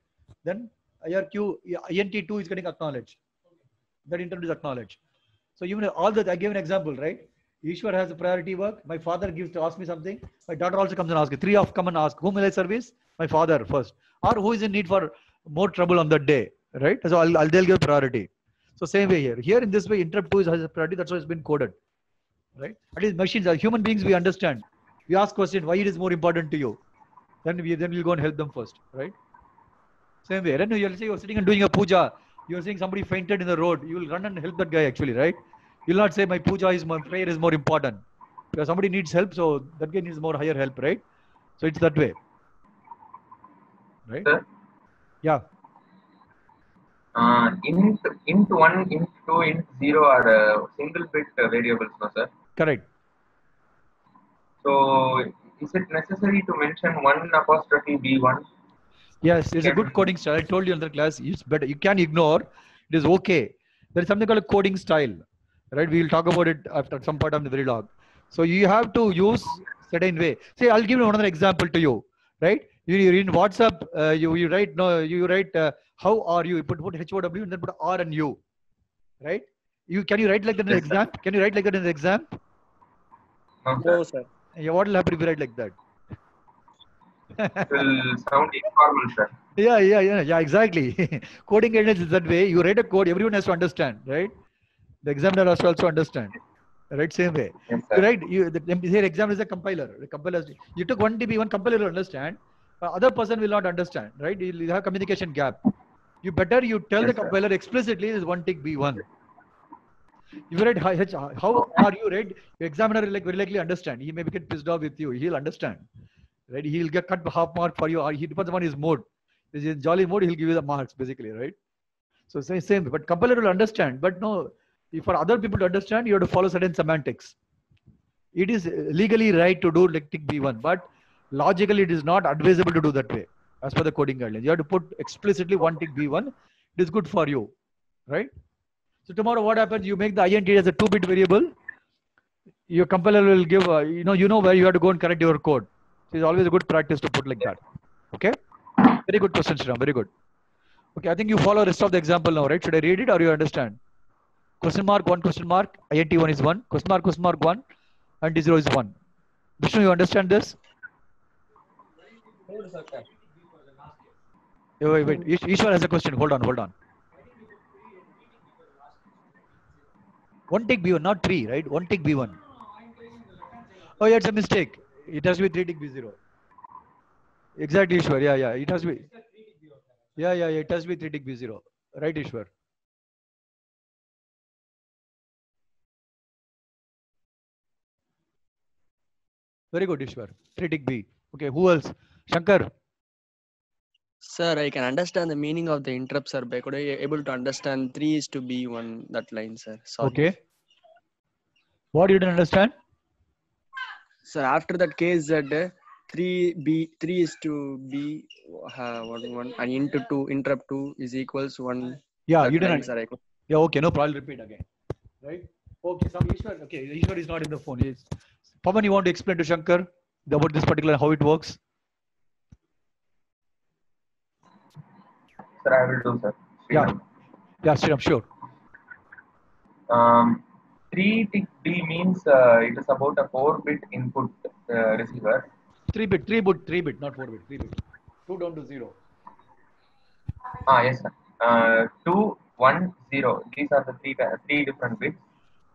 Then IRQ INT2 is getting acknowledged. That interrupt is acknowledged. So even all that, I gave an example, right? Ishwar has a priority work. My father gives to ask me something. My daughter also comes and asks. 3 of come and ask. Whom will I service? My father first. Or who is in need for more trouble on that day, right? So they'll give priority. So same way here. Here in this way, interrupt 2 has a priority. That's why it's been coded, right? At least machines, human beings, we understand. We ask question why it is more important to you. Then we'll go and help them first, right? Same way. Then you're sitting and doing a puja. You're seeing somebody fainted in the road. You will run and help that guy actually, right? You'll not say my prayer is more important. Because somebody needs help, so that guy needs more higher help, right? So it's that way. Right? Sir? Yeah. Int 1, int 2, int 0 are single bit variables, no, sir? Correct. So is it necessary to mention 1 apostrophe B1? Yes, it's a good coding style. I told you in the class, it's better. You can ignore. It is okay. There is something called a coding style, right? We will talk about it after some part of the Verilog. So you have to use certain way. See, I'll give you another example to you, right? You in WhatsApp, you write how are you? You put HOW and then put R and U, right? Can you write like that in the exam? Can you write like that in the exam? No, sir. Yeah, what will happen if you write like that? It will sound informal, sir. Yeah, exactly. Coding guidance is that way. You write a code, everyone has to understand, right? The examiner has to also understand, right? Same way. Yes, You write, here examiner is a compiler. The compiler, you took 1 TB, one compiler will understand, other person will not understand, right? You have communication gap. You better tell the compiler explicitly this 1 tick B1. You write how are you, right? Your examiner will very likely understand. He may get pissed off with you. He'll understand. Right? He'll get cut half mark for you, or he depends upon his mode. If he's in jolly mode, he'll give you the marks basically, right? So same, but compiler will understand. But no, for other people to understand, you have to follow certain semantics. It is legally right to do like tick B1, but logically it is not advisable to do that way as per the coding guidelines. You have to put explicitly 1 tick B1. It is good for you, right? So tomorrow what happens? You make the INT as a 2-bit variable. Your compiler will give, you know where you have to go and correct your code. So it's always a good practice to put like that. Okay? Very good question, Shriram. Very good. Okay, I think you follow the rest of the example now, right? Should I read it or you understand? Question mark 1, question mark, INT1 is 1, question mark 1, and 0 is 1. Vishnu, you understand this? Wait. Ishwar has a question. Hold on. 1 tick B1, not 3, right? 1 tick B1. Oh, yeah, it's a mistake. It has to be 3 tick B0. Exactly, Ishwar. Yeah. It has to be. Yeah. It has to be 3 tick B0. Right, Ishwar? Very good, Ishwar. 3 tick B. Okay, who else? Shankar. Sir, I can understand the meaning of the interrupt, sir, but could I able to understand 3 is to B1, that line, sir? Sorry. Okay. What you didn't understand? Sir, after that case that 3 is to B, 1 and into 2, interrupt 2 is equals 1. Yeah, that you didn't. line, sir, Yeah, okay, no problem. I'll repeat again. Right? Okay, some Ishwar. Okay, Ishwar is not in the phone. Pavan, you want to explain to Shankar about this particular, how it works? Sir, I will do, sir. Yeah, Sriram, sure. 3 tick B means it is about a 4-bit input receiver. 3-bit, not 4-bit, 3-bit. 2 down to 0. Yes, sir. 2, 1, 0. These are the three different bits.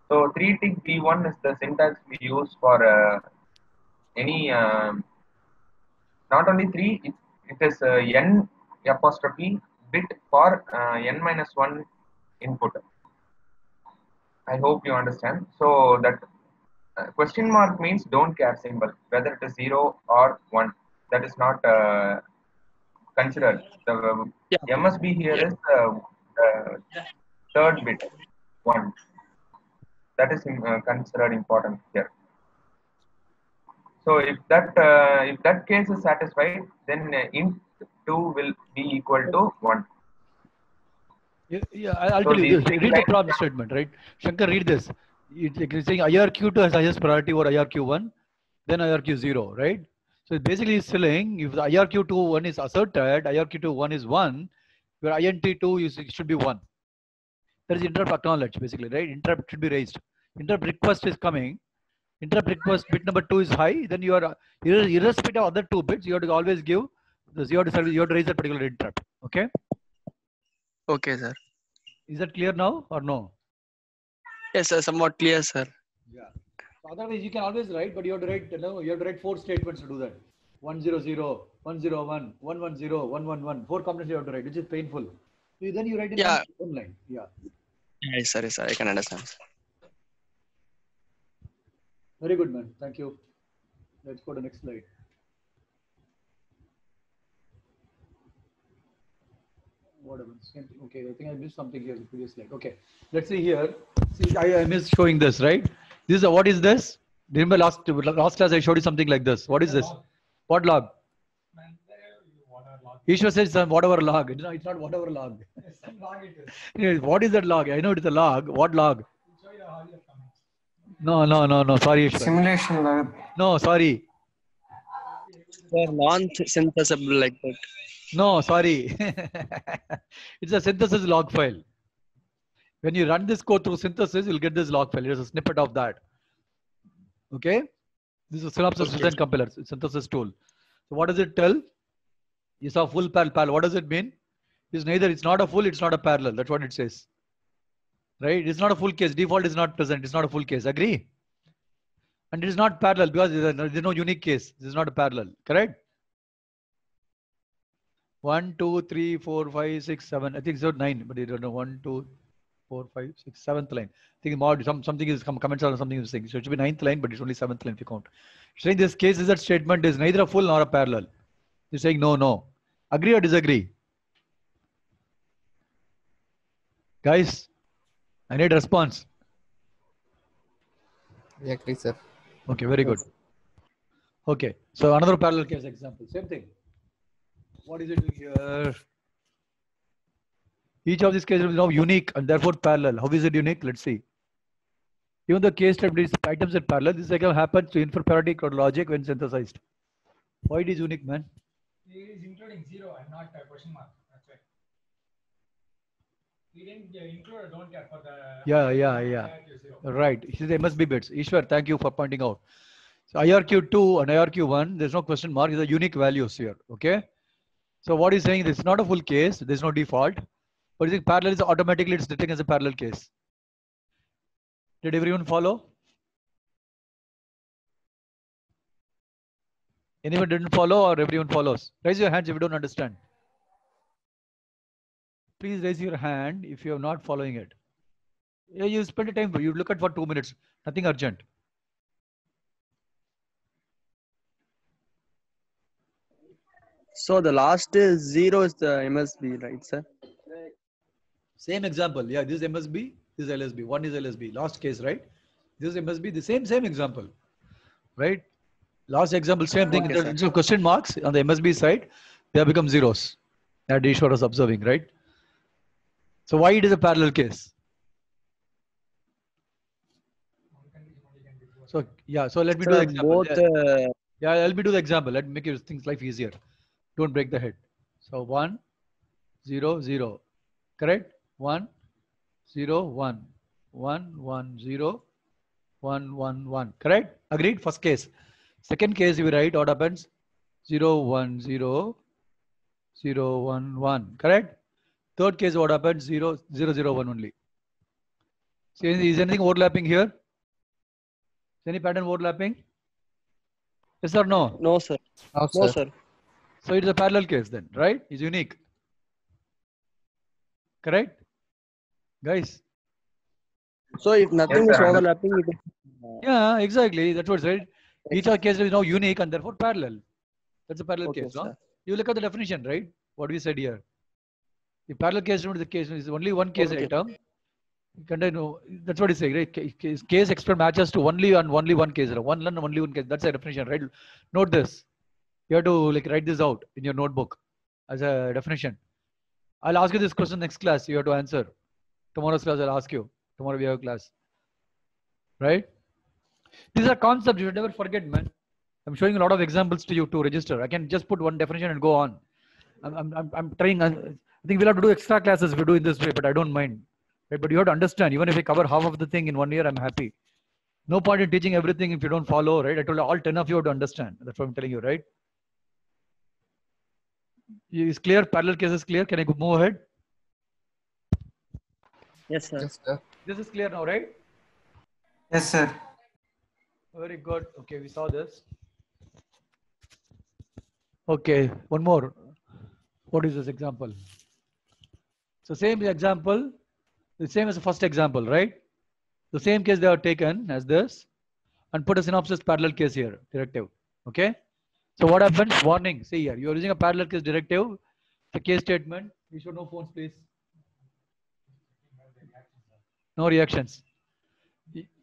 So 3 tick B1 is the syntax we use for any, not only 3, it is n apostrophe bit for n-1 input. I hope you understand. So that question mark means don't care symbol, whether it is 0 or 1. That is not considered. The MSB here is the third bit, 1. that is considered important here. So if that case is satisfied, then int 2 will be equal to 1. Yeah, I'll So tell you. these three Read the lines, problem statement, right? Shankar, read this. It's saying IRQ2 has highest priority over IRQ1, then IRQ0, right? So basically it's saying if the IRQ2 is asserted, IRQ2 is 1, your INT2 should be 1. That is interrupt acknowledged, basically, right? Interrupt should be raised. Interrupt request is coming. Interrupt request bit number 2 is high, then you are irrespective of other 2 bits, you have to always give this, you have to raise that particular interrupt. Okay? Okay, sir. Is that clear now or no? Yes, sir. Somewhat clear, sir. Yeah. So otherwise, you can always write, but you have to write. You have to write 4 statements to do that. 100, 101, 110, 111. 4 combinations you have to write, which is painful. So then you write in one line. Yeah. Yes, sir. Yes, sir. I can understand. Very good, man. Thank you. Let's go to the next slide. Whatever. Same thing. Okay, I think I missed something here in the previous slide. Okay, let's see here. See, I missed showing this, right? This is what is this? Remember last class I showed you something like this. What is this? What log? Ishwar says whatever log. No, it's not whatever log. What is that log? I know it's a log. What log? No. Sorry, Ishwar. Simulation log. No, sorry. They're non-synthesizable like that. No, sorry. It's a synthesis log file. When you run this code through synthesis, you'll get this log file. There's a snippet of that. Okay? This is Synopsys design compiler, synthesis tool. So what does it tell? You saw full parallel. What does it mean? It's not a full, it's not a parallel. That's what it says. Right? It's not a full case. Default is not present. It's not a full case. Agree? And it is not parallel because there's no unique case. This is not a parallel. Correct? 1, 2, 3, 4, 5, 6, 7. I think it's 9, but you don't know. 1, 2, 4, 5, 6, 7th line. I think more something is comments or something is saying. So it should be 9th line, but it's only 7th line if you count. So in this case, that statement is neither a full nor a parallel. You're saying no. Agree or disagree? Guys, I need a response. Yeah, agree, sir. Okay, very good. Okay, so another parallel case example. Same thing. What is it here? Each of these cases is now unique and therefore parallel. How is it unique? Let's see. Even the case that these items are parallel, this again happens to infer parity logic when synthesized. Why it is unique, man? It is including 0 and not a question mark. That's why. We didn't include a don't care for the. Yeah. Right. This is MSB bits. Ishwar, thank you for pointing out. So IRQ2 and IRQ1, there's no question mark. These are unique values here. Okay. So what he's saying, this is not a full case. There's no default. But you think parallel is automatically it's detected as a parallel case. Did everyone follow? Anyone didn't follow or everyone follows? Raise your hands if you don't understand. Please raise your hand if you are not following it. Yeah, you spend the time, you look at for 2 minutes. Nothing urgent. So the last is 0 is the MSB, right, sir? Same example. Yeah, this is MSB, this is LSB. One is LSB. Last case, right? This is MSB, the same example. Right? Last example, same thing. Okay, Instead of question marks on the MSB side, they have become zeros. That Ishwar was observing, right? So why it is a parallel case? So yeah, so let me do the example. Yeah, let me do the example. Let me make your things life easier. Don't break the head. So 1, 0, 0. Correct? 1, 0, 1. 1, 1, 0, 1, 1, 1. Correct? Agreed? First case. Second case, we write what happens? 0, 1, 0, 0, 1, 1. Correct? Third case, what happens? 0, 0, 0, 1 only. So is anything overlapping here? Is any pattern overlapping? Yes or no? No, sir. No, sir. So it's a parallel case then, right? It's unique. Correct? Guys? So if nothing is overlapping, it is... Yeah, exactly. That's what it's right. Each of the cases is now unique and therefore parallel. That's a parallel case. No? You look at the definition, right? What we said here. The parallel case is the case is only one case item. Continue. That's what he's saying, right? Case express matches to only one case. Only one case. That's a definition, right? Note this. You have to like write this out in your notebook as a definition. I'll ask you this question next class. You have to answer. Tomorrow's class, I'll ask you. Tomorrow we have a class. Right? These are concepts you should never forget, man. I'm showing a lot of examples to you to register. I can just put one definition and go on. I'm trying. I think we'll have to do extra classes if we do it this way, but I don't mind. Right? But you have to understand, even if we cover half of the thing in 1 year, I'm happy. No point in teaching everything if you don't follow, right? I told you all 10 of you have to understand. That's what I'm telling you, right? Is clear? Parallel case is clear? Can I move ahead? Yes, sir. Yes, sir. This is clear now, right? Yes, sir. Very good. Okay, we saw this. Okay, one more. What is this example? So same example, the same as the first example, right? The same case they have taken as this and put a synopsis parallel case here, directive. Okay. So what happens? Warning. See here, you are using a parallel case directive. The case statement. You should know phones, please. No reactions.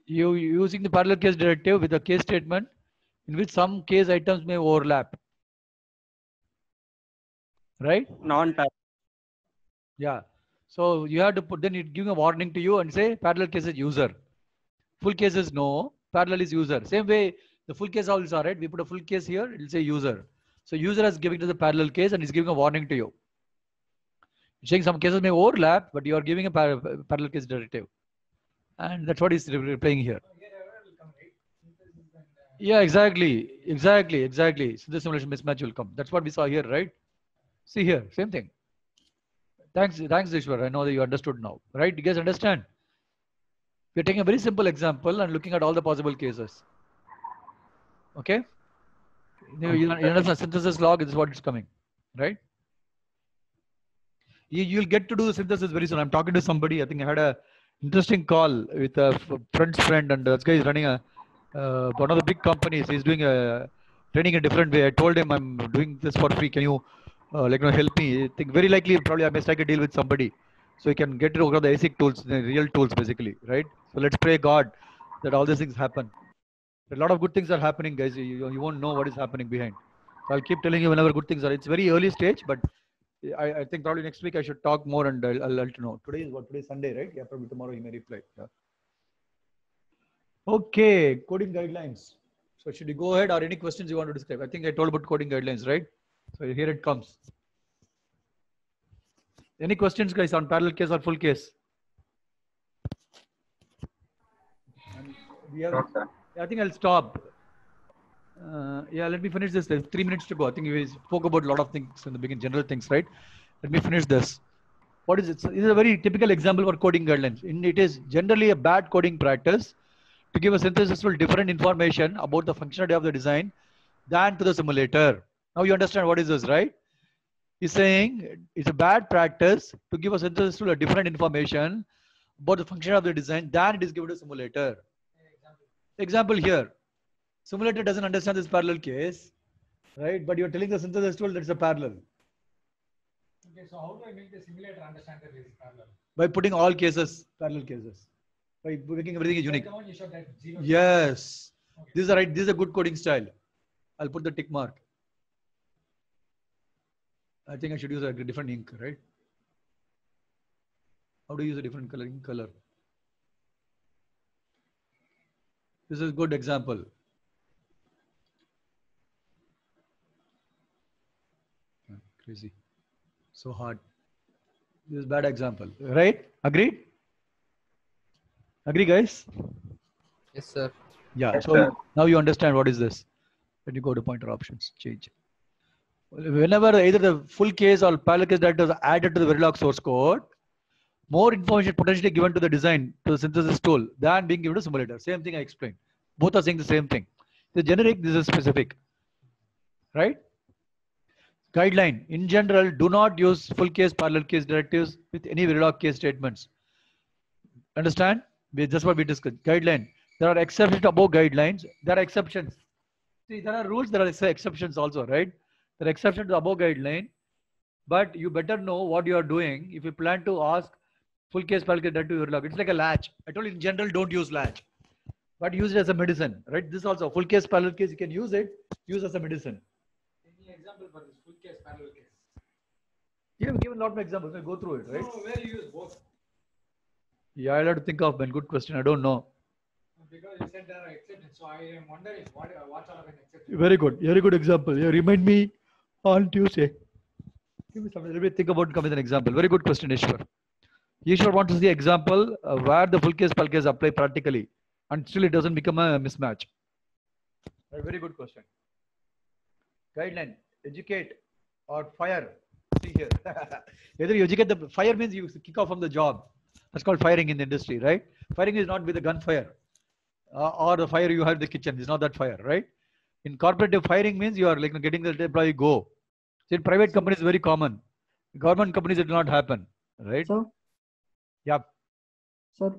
You using the parallel case directive with a case statement in which some case items may overlap. Right? Non-parallel. Yeah. So you have to put, then it giving a warning to you and say parallel case is user. Full case is no, parallel is user. Same way, the full case also are right. We put a full case here, it will say user. So user is giving to the parallel case and is giving a warning to you. You're saying some cases may overlap, but you are giving a parallel case directive. And that's what he's replaying here. Yeah, exactly. So this simulation mismatch will come. That's what we saw here, right? See here, same thing. Thanks, Ishwar. I know that you understood now, right? You guys understand? We're taking a very simple example and looking at all the possible cases. Okay? You understand synthesis log, this is what it's coming, right? You'll get to do the synthesis very soon. I'm talking to somebody. I think I had a interesting call with a friend's friend, and this guy is running one of the big companies. He's doing a training in a different way. I told him I'm doing this for free. Can you help me? I think very likely probably I may strike a deal with somebody, so you can get over the ASIC tools, the real tools basically, right? So let's pray God that all these things happen. A lot of good things are happening, guys. You won't know what is happening behind. So I'll keep telling you whenever good things are. It's very early stage, but I think probably next week I should talk more and I'll let you know. Today is what? Today is Sunday, right? Yeah, probably tomorrow he may reply. Yeah. Okay, coding guidelines. So should you go ahead or any questions you want to describe? I think I told about coding guidelines, right? So here it comes. Any questions, guys, on parallel case or full case? We have, I think I'll stop. Yeah, let me finish this. There's 3 minutes to go. I think we spoke about a lot of things in the beginning, general things, right? Let me finish this. What is it? So this is a very typical example for coding guidelines. It is generally a bad coding practice to give a synthesis full different information about the functionality of the design than to the simulator. Now you understand what is this, right? He's saying it's a bad practice to give a synthesis full different information about the function of the design than it is given to simulator. Example here. Simulator doesn't understand this parallel case, right? But you're telling the synthesis tool that it's a parallel. Okay, so how do I make the simulator understand that it is parallel? By putting all cases, parallel cases. By making everything unique. The one you showed that 0. Yes. Okay. This is right. This is a good coding style. I'll put the tick mark. I think I should use a different ink, right? How do you use a different color? Ink color. This is a good example. Crazy. So hard. This is a bad example. Right? Agreed? Agree, guys? Yes, sir. Yeah. So now you understand what is this. When you go to pointer options, change. Whenever either the full case or parallel case directive is added to the Verilog source code, more information potentially given to the design, to the synthesis tool, than being given to simulator. Same thing I explained. Both are saying the same thing. The generic, this is specific. Right? Guideline. In general, do not use full case, parallel case directives with any Verilog case statements. Understand? That's what we discussed. Guideline. There are exceptions to above guidelines. There are exceptions. See, there are rules, there are exceptions also, right? There are exceptions to the above guideline. But you better know what you are doing. If you plan to ask Full case, parallel case, that too Verilog. It's like a latch. I told you in general, don't use latch, but use it as a medicine, right? This also full case, parallel case, you can use it, use as a medicine. Any example for this full case, parallel case? You have given a lot of examples. We'll go through it, right? No, where you use both? Yeah, I'll have to think of, man. Good question. I don't know. Because you said there are exceptions, so I am wondering what sort of an exception. Very good. Very good example. Yeah, remind me on Tuesday. Give me something. Let me think about coming with an example. Very good question, Ishwar. Ishwar wants to see example where the full case, parallel case apply practically, and still it doesn't become a mismatch. A very good question. Guideline: educate or fire. See here. Either you educate the fire means you kick off from the job. That's called firing in the industry, right? Firing is not with a gunfire or the fire you have in the kitchen. It's not that fire, right? In corporate, firing means you are like getting the employee go. So in private companies, very common. Government companies, it will not happen, right? Sir? Yeah. Sir,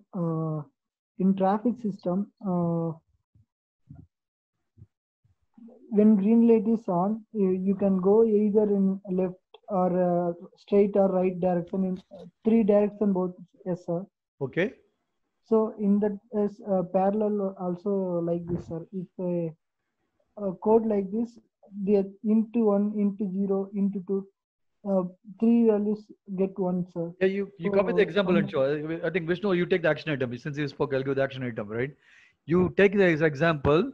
in traffic system, when green light is on, you can go either in left or straight or right direction, in three direction both. Yes, sir. Okay. So in that parallel also like this, sir. If a code like this, the into 1, into 0, into 2, 3 values get 1, sir. Yeah, you come with the example and show. I think Vishnu, you take the action item. Since you spoke, I'll give the action item, right? You take the example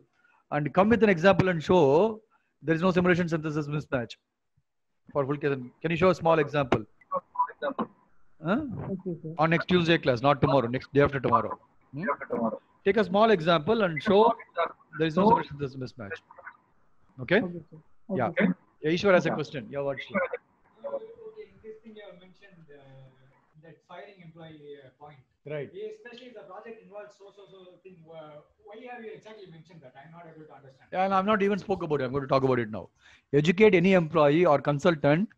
and come with an example and show there is no simulation synthesis mismatch for full case. Can you show a small example? Huh? Okay, sir. On next Tuesday class, not tomorrow, next day after tomorrow. Take a small example and show there is no simulation synthesis mismatch. Okay? Okay, sir. Yeah. Okay, sir. Yeah, Ishwar has a question. Yeah, what's Okay, in this thing you have mentioned that firing employee point. right? Especially if the project involves so thing. Why have you exactly mentioned that? I'm not able to understand. Yeah, and I'm not even spoke about it. I'm going to talk about it now. Educate any employee or consultant.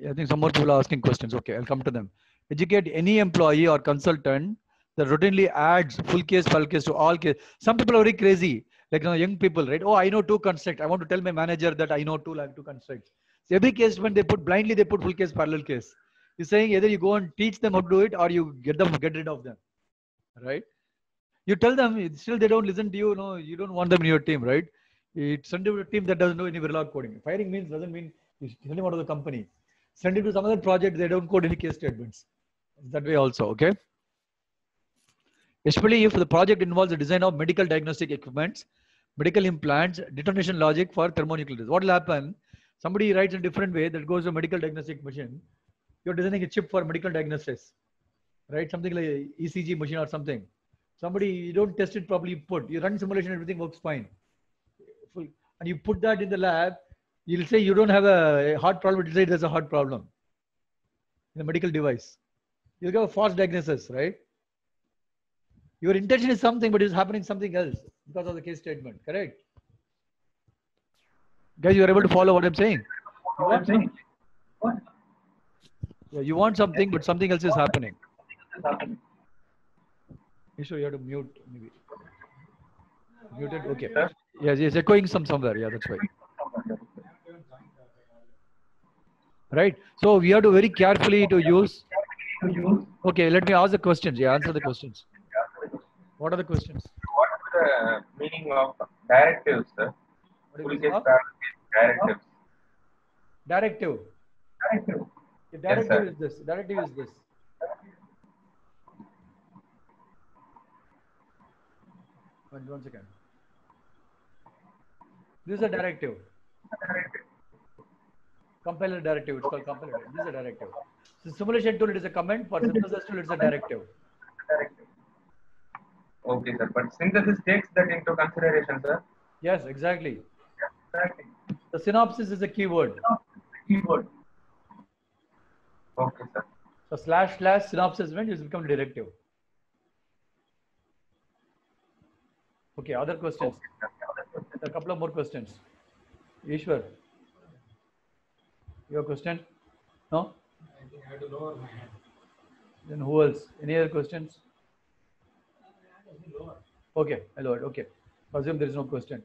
I think some more people are asking questions. Okay, I'll come to them. Educate any employee or consultant that routinely adds full case, parallel case to all case. Some people are very crazy, like young people, right? Oh, I know 2 constructs. I want to tell my manager that I know 2 constructs. So every case when they put blindly, they put full case, parallel case. You're saying either you go and teach them how to do it or you get rid of them, right? You tell them, still they don't listen to you. No, you don't want them in your team, right? It's send them to a team that doesn't know any Verilog coding. Firing means doesn't mean you send them out of the company. Send it to some other project. They don't code any case statements. That way also, okay? Especially if the project involves the design of medical diagnostic equipments, medical implants, determination logic for thermonuclear. What will happen? Somebody writes in a different way that goes to a medical diagnostic machine. You're designing a chip for medical diagnosis, right? Something like ECG machine or something. Somebody, you don't test it properly, you run simulation, everything works fine. And you put that in the lab, you'll say you don't have a heart problem, it'll say there's a heart problem in a medical device. You'll get a false diagnosis, right? Your intention is something, but it's happening something else because of the case statement, correct? Guys, you are able to follow what I'm saying? You want something, yeah, you want something, but something else is happening. You sure you have to mute maybe. Muted, okay. Yes, it's echoing somewhere. Yeah, that's right. Right. So we have to very carefully to use. Okay, let me ask the questions. Yeah, answer the questions. What are the questions? What is the meaning of directives, sir? Full case, parallel case, directives. Directive. The directive is this. Directive is this. One second. This is a directive. Compiler directive. It's called compiler. This is a directive. So simulation tool, it is a comment. For synthesis tool, it's a directive. Okay, sir. But synthesis takes that into consideration, sir. Yes, exactly. The synopsis is a keyword. Okay, sir. So / synopsis when it becomes directive. Okay, other questions? A couple of more questions. Ishwar, your question? No? I think I have to lower my hand. Then who else? Any other questions? Okay, I lowered. Okay. Assume there is no question.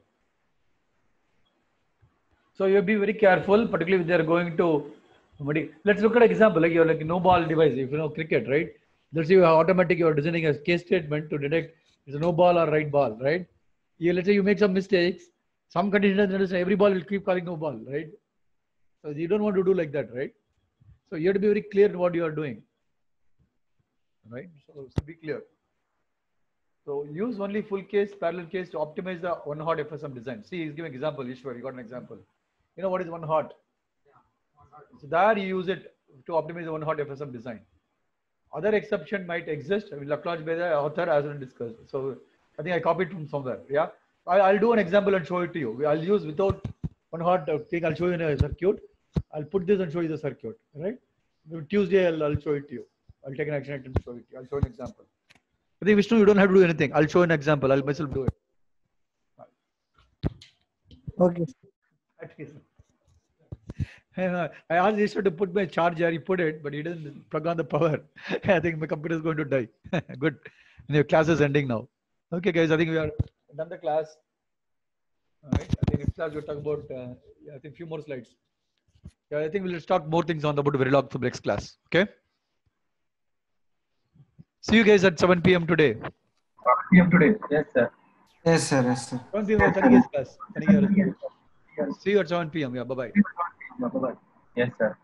So you be very careful, particularly if they are going to Let's look at an example, like you're like no ball device. If you know cricket, right? Let's say you have automatic, you're designing a case statement to detect it's a no ball or right ball, right? Let's say you make some mistakes, some conditions, every ball will keep calling no ball, right? So you don't want to do like that, right? So you have to be very clear in what you are doing, right? So be clear. So use only full case, parallel case to optimize the one hot FSM design. See, he's giving example. Ishwar, you got an example. You know what is one hot? So there you use it to optimize the one hot FSM design. Other exception might exist. I will acknowledge by the author as we discussed. So I think I copied from somewhere. Yeah, I'll do an example and show it to you. I'll use without one hot thing. I'll show you in a circuit. I'll put this and show you the circuit. Right? Tuesday I'll show it to you. I'll take an action item to show it to you. I'll show an example. I think Vishnu, you don't have to do anything. I'll show an example. I'll myself do it. Okay. I asked Ishwar to put my charger. He put it, but he didn't plug on the power. I think my computer is going to die. Good. And your class is ending now. Okay, guys. I think we are done the class. All right. I think next class we'll talk about. I think few more slides. Yeah, I think we'll talk more things on the about Verilog for next class. Okay. See you guys at 7 p.m. today. 7 p.m. today. Yes, sir. Yes, sir. Yes, sir. 7 p.m. class. See you at 7 p.m. Yeah. Bye bye. Bye bye. Yes, sir.